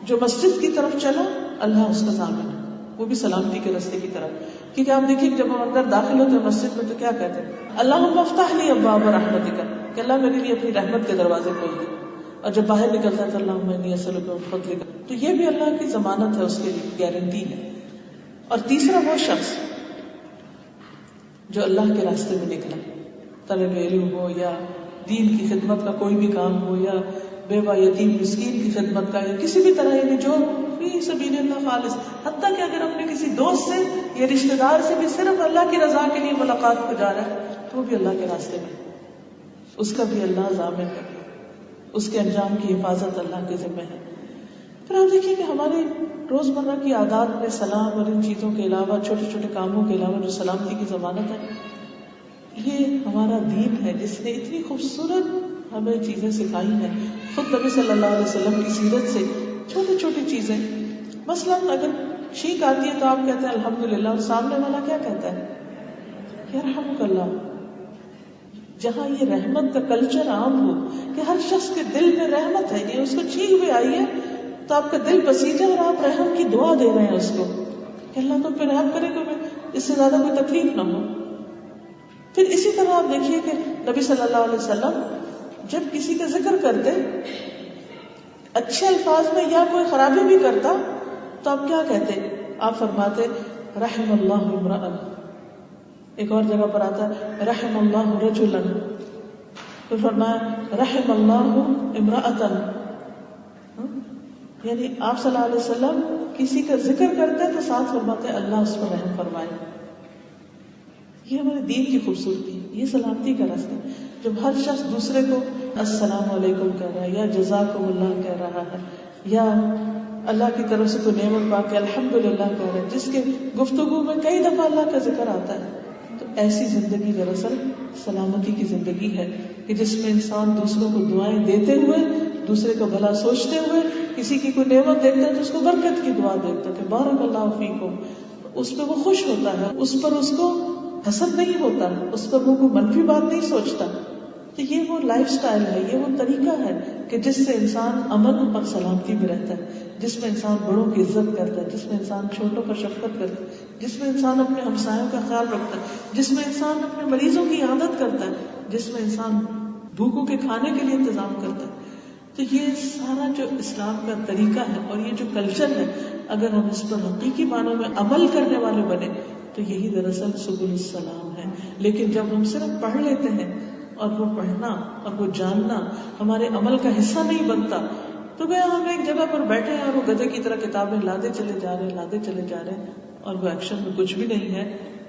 جو مسجد کی طرف چلا، اللہ اس کا ضامن ہے، وہ بھی سلامتی کے راستے کی طرف. کیونکہ آپ دیکھیے کہ جب ہم اندر داخل ہوتے ہیں مسجد میں تو کیا کہتے ہیں؟ اللہم افتح لی ابواب رحمتک، کہ اللہ میرے لیے اپنی رحمت کے دروازے کھول دے. اور جب باہر نکلتا ہے تو اللہم انی اسألک من فضلک. تو یہ بھی اللہ کی ضمانت ہے، اس کے لیے گارنٹی ہے. اور تیسرا وہ شخص جو اللہ کے راستے میں نکلا، طلب علم ہو یا دین کی خدمت کا کوئی بھی کام ہو یا بیوہ یتیم مسکین کی خدمت کا یا کسی بھی طرح، یعنی جو فی سبیل اللہ خالص، حتیٰ کہ اگر اپنے کسی دوست سے یا رشتہ دار سے بھی صرف اللہ کی رضا کے لیے ملاقات کو جا رہا ہے تو وہ بھی اللہ کے راستے میں، اس کا بھی اللہ ضامن ہے، اس کے انجام کی حفاظت اللہ کے ذمہ ہے. پھر آپ دیکھیے کہ ہمارے روزمرہ کی عادات میں سلام اور ان چیزوں کے علاوہ، چھوٹے چھوٹے کاموں کے علاوہ جو سلامتی کی ضمانت ہے، یہ ہمارا دین ہے جس نے اتنی خوبصورت ہمیں چیزیں سکھائی ہیں. خود نبی صلی اللہ علیہ وسلم کی سیرت سے چھوٹی چھوٹی چیزیں، مثلاً اگر چھینک آتی ہے تو آپ کہتے ہیں الحمدللہ، اور سامنے والا کیا کہتا ہے؟ یرحمک اللہ. جہاں یہ رحمت کا کلچر عام ہو کہ ہر شخص کے دل میں رحمت ہے، یہ اس کو چھینک بھی آئی ہے تو آپ کا دل بسیجا اور آپ رحم کی دعا دے رہے ہیں اس کو کہ اللہ تم پہ رحم کرے کہ اس سے زیادہ کوئی تکلیف نہ ہو. پھر اسی طرح آپ دیکھیے کہ نبی صلی اللہ علیہ وسلم جب کسی کا ذکر کرتے اچھے الفاظ میں یا کوئی خرابی بھی کرتا تو آپ کیا کہتے؟ آپ فرماتے رحم اللہ امرأن. ایک اور جگہ پر آتا ہے رحم اللہ رجلا. تو فرمایا رحم اللہ امرأتن. یعنی آپ صلی اللہ علیہ وسلم کسی کا ذکر کرتے ہیں تو ساتھ فرماتے ہیں اللہ اس پر رحم فرمائے. یہ ہمارے دین کی خوبصورتی، یہ سلامتی کا راستہ. جب ہر شخص دوسرے کو السلام علیکم کہہ رہا ہے یا جزاکم اللہ کہہ رہا ہے یا اللہ کی طرف سے کوئی نعمت پا کے الحمدللہ کہہ رہا ہے، جس کے گفتگو میں کئی دفعہ اللہ کا ذکر آتا ہے، تو ایسی زندگی دراصل سلامتی کی زندگی ہے کہ جس میں انسان دوسروں کو دعائیں دیتے ہوئے، دوسرے کا بھلا سوچتے ہوئے، کسی کی کوئی نعمت دیکھتا ہے تو اس کو برکت کی دعا دیتا ہے کہ بارک اللہ فیکم. اس پہ وہ خوش ہوتا ہے، اس پر اس کو حسد نہیں ہوتا، اس پر وہ کوئی منفی بات نہیں سوچتا. تو یہ وہ لائف سٹائل ہے، یہ وہ طریقہ ہے کہ جس سے انسان امن اور سلامتی میں رہتا ہے، جس میں انسان بڑوں کی عزت کرتا ہے، جس میں انسان چھوٹوں پر شفقت کرتا ہے، جس میں انسان اپنے ہمسایوں کا خیال رکھتا ہے، جس میں انسان اپنے مریضوں کی عیادت کرتا ہے، جس میں انسان بھوکوں کے کھانے کے لیے انتظام کرتا ہے. تو یہ سارا جو اسلام کا طریقہ ہے اور یہ جو کلچر ہے، اگر ہم اس پر حقیقی معنوں میں عمل کرنے والے بنے تو یہی دراصل سبل السلام ہے. لیکن جب ہم صرف پڑھ لیتے ہیں اور وہ پڑھنا اور وہ جاننا ہمارے عمل کا حصہ نہیں بنتا، تو گیا ہم ایک جگہ پر بیٹھے ہیں اور وہ گدھے کی طرح کتابیں لاتے چلے جا رہے ہیں اور وہ ایکشن میں کچھ بھی نہیں ہے،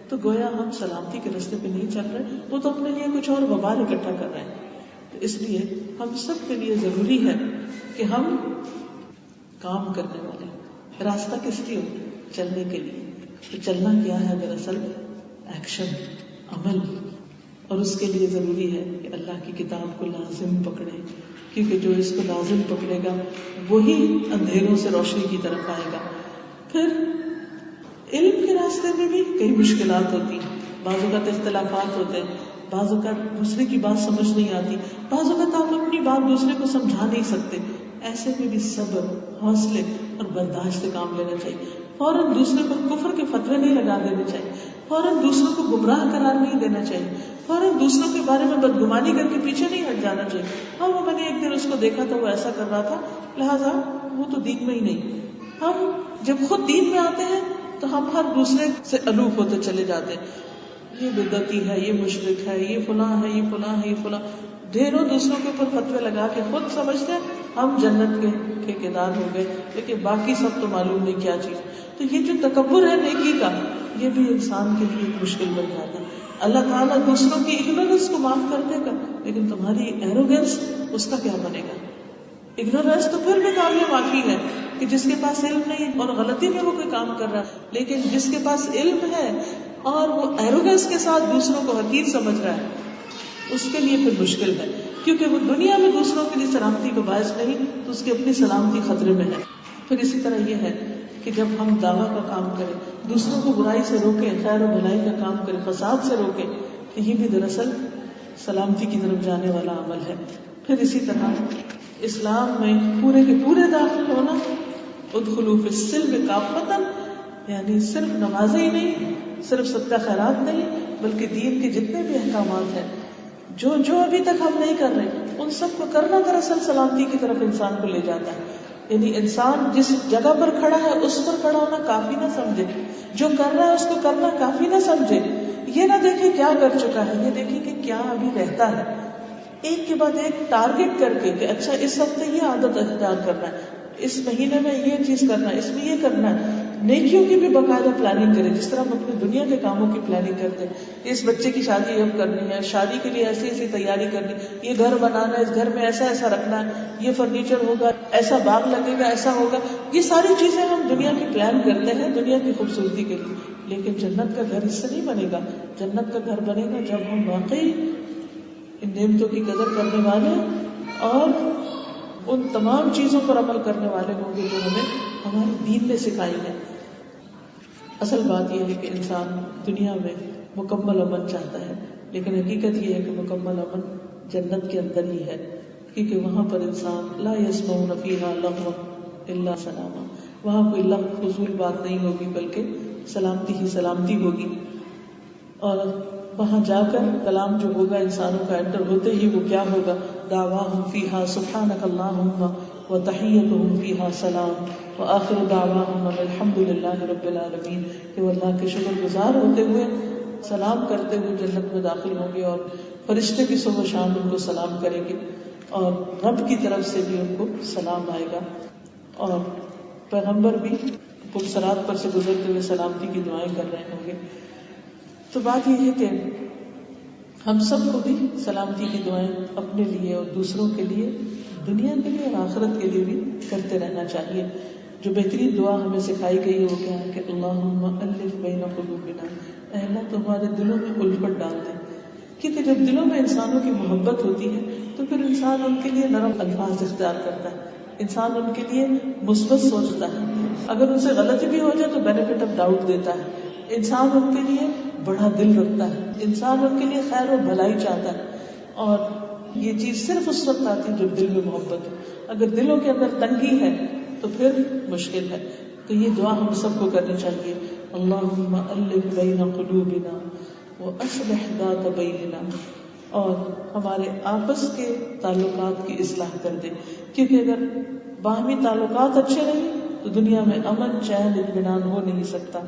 تو گویا ہم سلامتی کے راستے پہ نہیں چل رہے، وہ تو اپنے لیے کچھ اور وبال اکٹھا کر رہے ہیں. تو اس لیے ہم سب کے لیے ضروری ہے کہ ہم کام کرنے والے. راستہ کس لیے؟ چلنے کے لیے. تو چلنا کیا ہے؟ دراصل ایکشن، عمل. اور اس کے لیے ضروری ہے کہ اللہ کی کتاب کو لازم پکڑے، کیونکہ جو اس کو لازم پکڑے گا وہی اندھیروں سے روشنی کی طرف آئے گا. پھر علم کے راستے میں بھی کئی مشکلات ہوتی ہیں، بعض اوقات اختلافات ہوتے ہیں، بعض اوقات دوسرے کی بات سمجھ نہیں آتی، بعض اوقات آپ اپنی بات دوسرے کو سمجھا نہیں سکتے. ایسے میں بھی صبر، حوصلے اور برداشت سے کام لینا چاہیے. فوراً دوسرے پر کفر کے فتوے نہیں لگا دینے چاہیے، فوراً دوسروں کو گمراہ قرار نہیں دینا چاہیے، فوراً دوسروں کے بارے میں بدگمانی کر کے پیچھے نہیں ہٹ جانا چاہیے. ہاں وہ میں نے ایک دن اس کو دیکھا تھا، وہ ایسا کر رہا تھا، لہٰذا وہ تو دین میں ہی نہیں. ہم جب خود دین میں آتے ہیں تو ہم ہر دوسرے سے الوف ہوتے چلے جاتے ہیں. یہ بدعتی ہے، یہ مشرک ہے، یہ فلاں ہے، یہ فلاں ہے، یہ فلاں. ڈھیروں دوسروں کے اوپر فتوے لگا کے خود سمجھتے ہیں ہم جنت کے ٹھیکیدار ہو گئے، لیکن باقی سب تو معلوم نہیں کیا چیز. تو یہ جو تکبر ہے نیکی کا، یہ بھی انسان کے لیے ایک مشکل بن جاتا ہے. اللہ تعالیٰ دوسروں کی اگنورنس کو معاف کر دے گا، لیکن تمہاری ایروگینس اس کا کیا بنے گا؟ اگنورنس تو پھر بھی قابل معافی ہے کہ جس کے پاس علم نہیں اور غلطی میں وہ کوئی کام کر رہا ہے، لیکن جس کے پاس علم ہے اور وہ ایروگینس کے ساتھ دوسروں کو حقیر سمجھ رہا ہے، اس کے لیے پھر مشکل ہے، کیونکہ وہ دنیا میں دوسروں کے لیے سلامتی کا باعث نہیں تو اس کی اپنی سلامتی خطرے میں ہے. پھر اسی طرح یہ ہے کہ جب ہم دعویٰ کا کام کریں، دوسروں کو برائی سے روکیں، خیر و بھلائی کا کام کریں، فساد سے روکیں، تو یہ بھی دراصل سلامتی کی طرف جانے والا عمل ہے. پھر اسی طرح اسلام میں پورے کے پورے داخل ہونا، ادخلوا فی السلم کافۃ، یعنی صرف نمازیں ہی نہیں، صرف صدقہ خیرات نہیں، بلکہ دین کے جتنے بھی احکامات ہیں جو ابھی تک ہم نہیں کر رہے، ان سب کو کرنا دراصل سلامتی کی طرف انسان کو لے جاتا ہے. یعنی انسان جس جگہ پر کھڑا ہے اس پر کھڑا ہونا کافی نہ سمجھے، جو کر رہا ہے اس کو کرنا کافی نہ سمجھے. یہ نہ دیکھے کیا کر چکا ہے، یہ دیکھے کہ کیا ابھی رہتا ہے. ایک کے بعد ایک ٹارگٹ کر کے کہ اچھا اس ہفتے یہ عادت اختیار کرنا ہے، اس مہینے میں یہ چیز کرنا ہے، اس میں یہ کرنا ہے. نیکیوں کی بھی باقاعدہ پلاننگ کرے، جس طرح ہم اپنی دنیا کے کاموں کی پلاننگ کرتے ہیں. اس بچے کی شادی اب کرنی ہے، شادی کے لیے ایسی ایسی تیاری کرنی، یہ گھر بنانا ہے، اس گھر میں ایسا ایسا رکھنا ہے، یہ فرنیچر ہوگا، ایسا باغ لگے گا، ایسا ہوگا. یہ ساری چیزیں ہم دنیا کی پلان کرتے ہیں دنیا کی خوبصورتی کے لیے، لیکن جنت کا گھر اس سے نہیں بنے گا. جنت کا گھر بنے گا جب ہم واقعی ان نعمتوں کی قدر کرنے والے اور ان تمام چیزوں پر عمل کرنے والے ہوں گے جو ہمیں ہمارے دین نے سکھائی ہے. اصل بات یہ ہے کہ انسان دنیا میں مکمل امن چاہتا ہے، لیکن حقیقت یہ ہے کہ مکمل امن جنت کے اندر ہی ہے، کیونکہ وہاں پر انسان لا يسمعون فیہا لغوا الا سلاما، وہاں کوئی لغو فضول بات نہیں ہوگی بلکہ سلامتی ہی سلامتی ہوگی. اور وہاں جا کر کلام جو ہوگا انسانوں کا انٹر ہوتے ہی وہ کیا ہوگا؟ دعواہم فیہا سبحانک اللہم وتحیتهم فیہا سلام وآخر دعواہم الحمد للہ رب العالمین، کہ وہ اللہ کے شکر گزار ہوتے ہوئے سلام کرتے ہوئے جنت میں داخل ہوں گے، اور فرشتے بھی صبح و شام ان کو سلام کریں گے، اور رب کی طرف سے بھی ان کو سلام آئے گا، اور پیغمبر بھی پرصراط پر سے گزرتے ہوئے سلامتی کی دعائیں کر رہے ہوں گے۔ تو بات یہ ہے کہ ہم سب کو بھی سلامتی کی دعائیں اپنے لیے اور دوسروں کے لیے، دنیا کے لیے اور آخرت کے لیے بھی کرتے رہنا چاہیے۔ جو بہترین دعا ہمیں سکھائی گئی ہے وہ کیا ہے کہ اللہم الف بین قلوبنا، اے اللہ تو ہمارے دلوں میں الفت ڈال دیں، کیونکہ جب دلوں میں انسانوں کی محبت ہوتی ہے تو پھر انسان ان کے لیے نرم الفاظ اختیار کرتا ہے، انسان ان کے لیے مثبت سوچتا ہے، اگر ان سے غلطی بھی ہو جائے تو بینیفٹ آف ڈاؤٹ دیتا ہے، انسان ان کے لیے بڑا دل رکھتا ہے، انسان ان کے لیے خیر و بھلائی چاہتا ہے، اور یہ چیز صرف اس وقت آتی ہے جب دل میں محبت ہو۔ اگر دلوں کے اندر تنگی ہے تو پھر مشکل ہے۔ تو یہ دعا ہم سب کو کرنی چاہیے، اللہم الف بین قلوبنا واصلح ذات بیننا، اور ہمارے آپس کے تعلقات کی اصلاح کر دے، کیونکہ اگر باہمی تعلقات اچھے رہیں تو دنیا میں امن چین اطمینان ہو نہیں سکتا،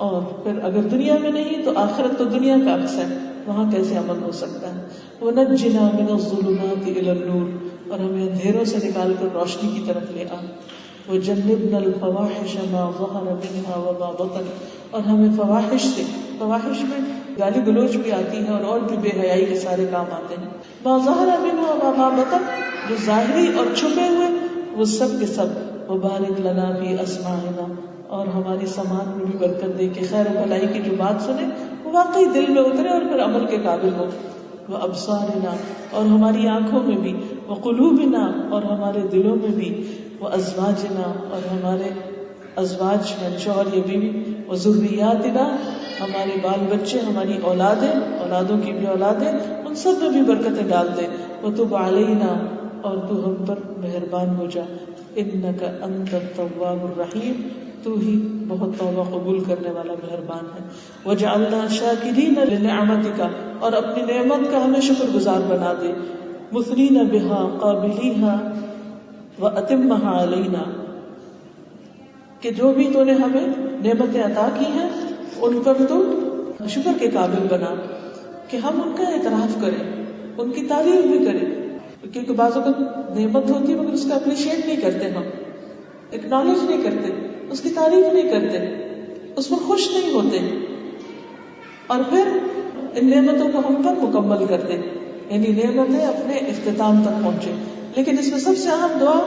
اور پھر اگر دنیا میں نہیں تو آخرت تو دنیا کا عکس ہے، وہاں کیسے امن ہو سکتا ہے۔ وَنَجِّنَا مِنَ الظُّلُمَاتِ إِلَى النُّورِ، اور ہمیں اندھیروں سے نکال کر روشنی کی طرف لے آ۔ وَجَنِّبْنَا الْفَوَاحِشَ مَا ظَهَرَ مِنْهَا وَمَا بَطَنَ، اور ہمیں فواحش سے، فواحش میں گالی گلوچ بھی آتی ہے اور بھی بے حیائی کے سارے کام آتے ہیں، مَا ظَهَرَ مِنْهَا وَمَا بَطَنَ، جو ظاہری اور چھپے ہوئے وہ سب کے سب، وَبَارِكْ لَنَا فِي أَسْمَاعِنَا، اور ہماری سماعت میں بھی برکت دے کہ خیر و بھلائی کی جو بات سنے وہ واقعی دل میں اترے اور پھر عمل کے قابل ہو۔ وَأَبْصَارِنَا، اور ہماری آنکھوں میں بھی، وَقُلُوبِنَا، اور ہمارے دلوں میں بھی، وَأَزْوَاجِنَا، اور ہمارے ازواج یعنی شوہر یا بیوی، وَذُرِّيَّاتِنَا، ہمارے بال بچے، ہماری اولادیں، اولادوں کی بھی اولادیں، ان سب میں بھی برکتیں ڈال دے۔ وَتُبْ عَلَيْنَا، اور تو ہم پر مہربان ہو جا، إِنَّكَ أَنْتَ التَّوَّابُ الرَّحِيمُ، تو ہی بہت توبہ قبول کرنے والا مہربان ہے۔ وَجَعَلْنَا شَاكِرِينَ لِنِعْمَتِكَ، اور اپنی نعمت کا ہمیں شکر گزار بنا دے، مُثْنِينَ بِهَا قَابِلِيهَا وَأَتِمَّهَا عَلَيْنَا، کہ جو بھی تو نے ہمیں نعمتیں عطا کی ہیں ان پر تو شکر کے قابل بنا، کہ ہم ان کا اعتراف کریں، ان کی تعریف بھی کریں، کیونکہ بعض اوقات نعمت ہوتی ہے مگر اس کا اپریشیٹ نہیں کرتے، ہم اکنالج نہیں کرتے، اس کی تعریف نہیں کرتے، اس پر خوش نہیں ہوتے، اور پھر ان نعمتوں کو ہم پر مکمل کر دیں، یعنی نعمتیں اپنے اختتام تک پہنچے۔ لیکن اس میں سب سے اہم دعا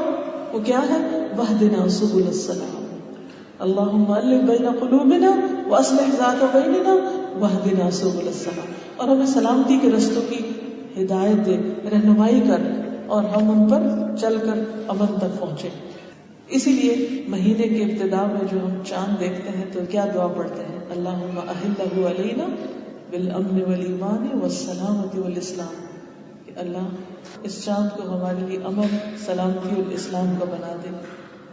وہ کیا ہے؟ وَاهْدِنَا سُبُلَ السَّلَامِ، اللہم الف بین قلوبنا واصلح ذات بیننا واهدنا سبل السلام، اور ہمیں سلامتی کے رستوں کی ہدایت دے، رہنمائی کر، اور ہم ان پر چل کر امن تک پہنچے۔ اسی لیے مہینے کے ابتدا میں جو ہم چاند دیکھتے ہیں تو کیا دعا پڑھتے ہیں؟ اللہم احلہ علینا بالامن والایمان والسلامۃ والاسلام، کہ اللہ اس چاند کو ہمارے لیے امن، سلامتی اور اسلام کا بنا دے۔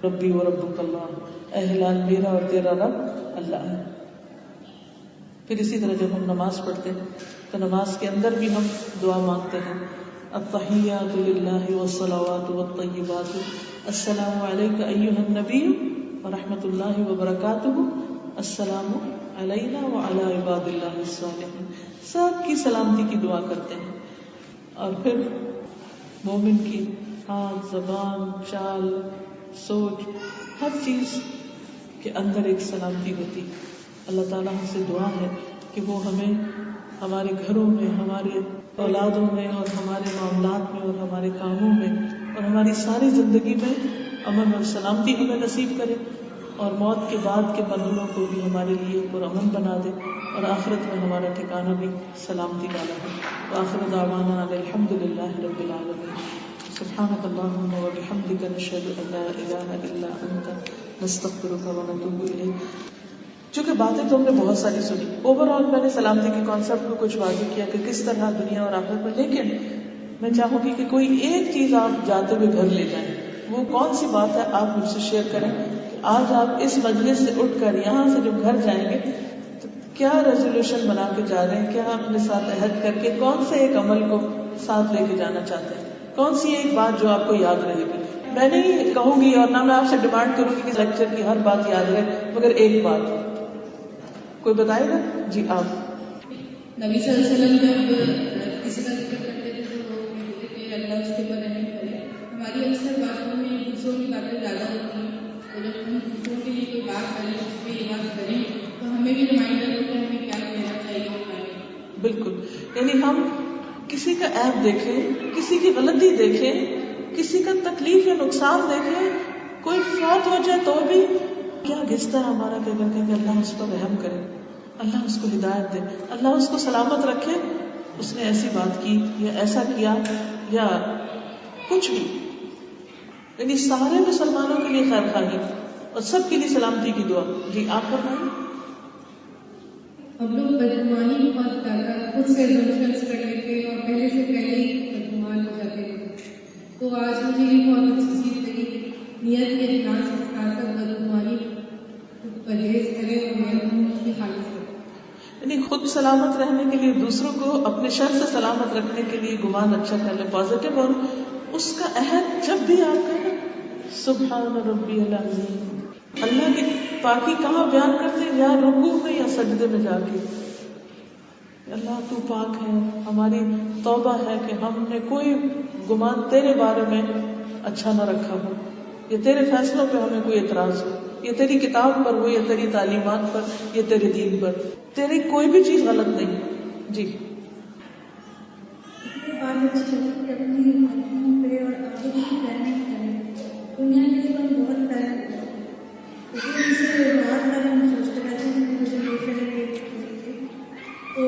ربی و ربک اللہ، اے ہلال میرا اور تیرا رب اللہ ہے۔ پھر اسی طرح جب ہم نماز پڑھتے ہیں تو نماز کے اندر بھی ہم دعا مانگتے ہیں، التحیات للہ والصلوات والطیبات، السلام علیک ایھا النبی ورحمۃ اللہ وبرکاتہ، السلام علینا وعلی عباد اللہ الصالحین، سب کی سلامتی کی دعا کرتے ہیں۔ اور پھر مومن کی ہاتھ، زبان، چال، سوچ، ہر چیز کے اندر ایک سلامتی ہوتی۔ اللہ تعالیٰ ہم سے دعا ہے کہ وہ ہمیں ہمارے گھروں میں، ہمارے اولادوں میں، اور ہمارے معاملات میں، اور ہمارے کاموں میں، اور ہماری ساری زندگی میں امن اور سلامتی ہمیں نصیب کرے، اور موت کے بعد کے مرحلوں کو بھی ہمارے لیے پرامن بنا دے، اور آخرت میں ہمارا ٹھکانہ بھی سلامتی والا ہے۔ وآخر دعوانا ان الحمد للہ رب العالمین۔ سبحانک اللہم وبحمدک، نشہد ان لا الہ الا انت، نستغفرک ونتوب الیک۔ چونکہ باتیں تو ہم نے بہت ساری سنی، اوور آل میں نے سلامتی کے کانسیپٹ کو کچھ واضح کیا کہ کس طرح دنیا اور آخرت میں، لیکن میں چاہوں گی کہ کوئی ایک چیز آپ جاتے ہوئے گھر لے جائیں۔ وہ کون سی بات ہے آپ مجھ سے شیئر کریں کہ آج آپ اس مجلس سے اٹھ کر یہاں سے جب گھر جائیں گے تو کیا ریزولوشن بنا کے جا رہے ہیں، کیا اپنے ساتھ عہد کر کے کون سے ایک عمل کو ساتھ لے کے جانا چاہتے ہیں، کون سی ایک بات جو آپ کو یاد رہے گی۔ میں نہیں کہوں گی اور نہ میں آپ سے ڈیمانڈ کروں گی کہ لیکچر کی ہر بات یاد رہے، مگر ایک بات کوئی بتائے گا؟ جی آپ. نبی صلی اللہ علیہ وسلم جب کسی کا ذکر کرتے تھے تو وہ کہتے تھے اللہ اس کے اوپر رحم کرے. ہماری اکثر باتوں میں دوسروں کی باتیں زیادہ ہوتی ہیں، تو جب ہم دوسروں کے لیے کوئی بات کریں اس پہ یہ بات کریں تو ہمیں بھی ریمائنڈر ہوتا ہے ہمیں کیا کہنا چاہیے. بالکل، یعنی ہم کسی کا عیب دیکھیں، کسی کی غلطی دیکھیں، کسی کا تکلیف یا نقصان دیکھیں، کوئی فوت ہو جائے تو بھی کیا گھستا ہے ہمارا کہ اگر کہ اللہ اس پر رحم کرے، اللہ اس کو ہدایت دے، اللہ اس کو سلامت رکھے، اس نے ایسی بات کی یا ایسا کیا یا کچھ بھی. یعنی سارے مسلمانوں کے لیے خیر خواہی اور سب کے لیے سلامتی کی دعا. جی آپ فرمائیں. ہم لوگ بدگمانی بہت زیادہ خود سے ایگزامشنس کر لیتے اور پہلے سے پہلے ہی بدگمان ہو جاتے تھے. تو آج مجھے یہ بہت اچھی چیز لگی، نیت کے اخلاص کے ساتھ بدگمانی پرہیز کرے اور نیت کی حالت کرے. یعنی خود سلامت رہنے کے لیے، دوسروں کو اپنے شر سے سلامت رکھنے کے لیے گمان اچھا کر لیں، پازیٹیو. اور اس کا عہد جب بھی آپ کریں سبحان ربی العظیم، اللہ کی پاکی کہاں بیان کرتے ہیں؟ یا رکوع میں یا سجدے میں جا کے. اللہ تو پاک ہے، ہماری توبہ ہے کہ ہم نے کوئی گمان تیرے بارے میں اچھا نہ رکھا ہو، یا تیرے فیصلوں پہ ہمیں کوئی اعتراض ہو، یا تیری کتاب پر ہو، یا تیری تعلیمات پر، یا تیرے دین پر، تیری کوئی بھی چیز غلط نہیں. جی دنیا کے لیے ہم بہت پیار کرتے ہیں، لیکن ان سے بہت سارے ہم سوچتے رہتے ہیں مجھے یہ کریں تو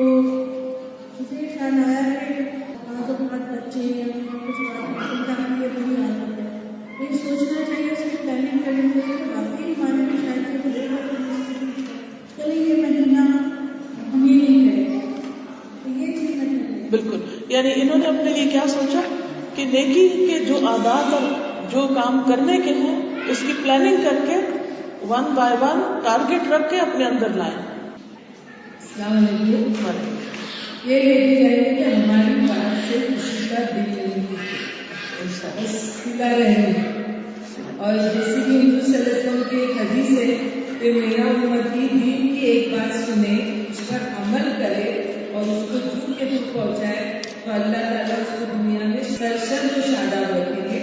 مجھے خیال آیا کہ وہاں تو بہت بچے ہیں کچھ بات ہم یہ بڑی عادت ہے، یہ سوچنا چاہیے، اس کی پلاننگ کرنی چاہیے. واقعی ہمارے بھی شاید چلیں یہ مہینہ ہم یہ نہیں کریں تو یہ چیز نہیں. بالکل، یعنی انہوں نے اپنے لیے کیا سوچا کہ نیکی کے جو عادات اور جو کام کرنے کے ہیں اس کی پلاننگ کر کے 1 by 1 ٹارگٹ رکھ کے اپنے اندر لائیں. السلام علیکم. یہ دیکھی جائے کہ ہماری بات سے کسی کا دل نہیں سلا رہے، اور جیسے کہ حضور صلی اللہ علیہ وسلم کی ایک حدیث ہے کہ میرا امتی دین کی ایک بات سنے، اس پر عمل کرے اور اس کو جھوٹ کے دکھ پہنچائے تو اللہ تعالیٰ اس کو دنیا میں سرسبز و شاداب رکھیں گے.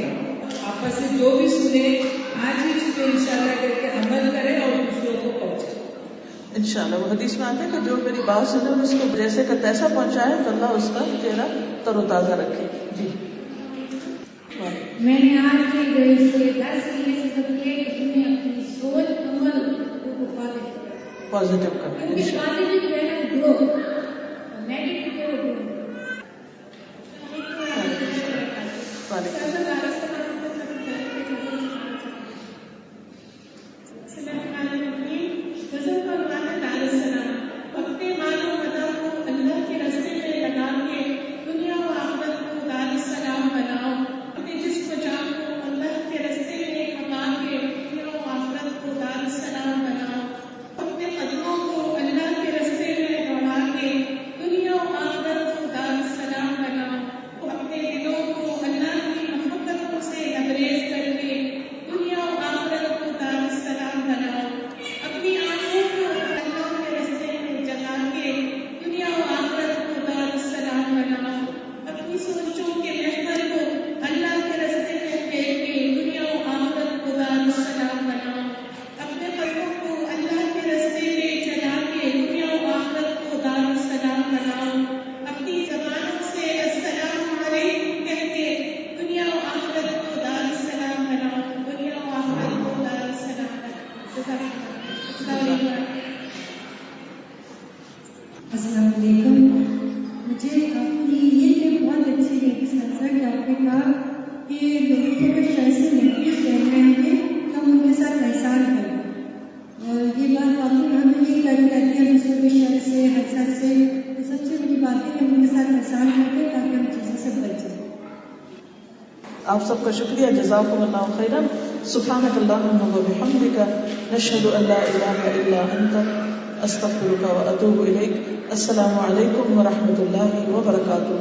آپس سے جو بھی سنے آج ہی اس پہ انشاءاللہ کر کے عمل کرے اور دوسروں کو پہنچائے. انشاءاللہ وہ حدیث میں آتا ہے کہ جو میری بات سنے اس کو جیسے کا تیسا پہنچائے تو اللہ اس کا چہرہ تر و تازہ رکھے. جی میں نے آج کے گھر سے 10 یہ سب کیے کہ تمہیں اپنی سوچ عمل کو پازیٹیو کرنا. پازیٹیو رہنا گرو نیگیٹو السلام علیکم. مجھے آپ کی یہ بہت اچھی لگی سنسر کہ آپ نے کہا کہ لوگوں کو کچھ ایسے نیگیٹو کہہ رہے ہیں کہ ہم ان کے ساتھ احسان کریں، اور یہ بات واقعی ہمیں یہ کرنی رہتی ہے دوسروں کے شر سے حسد سے. یہ سب سے بڑی بات ہے کہ ہم ان کے ساتھ احسان کرتے ہیں تاکہ ہم چیزوں سے بچ جائیں. آپ سب کا شکریہ، جزاکم اللہ خیرا. سبحانک اللہم و بحمدک، نشہد ان لا الہ الا انت، استغفرک و اتوب الیک. السلام علیکم و رحمۃ اللہ وبرکاتہ.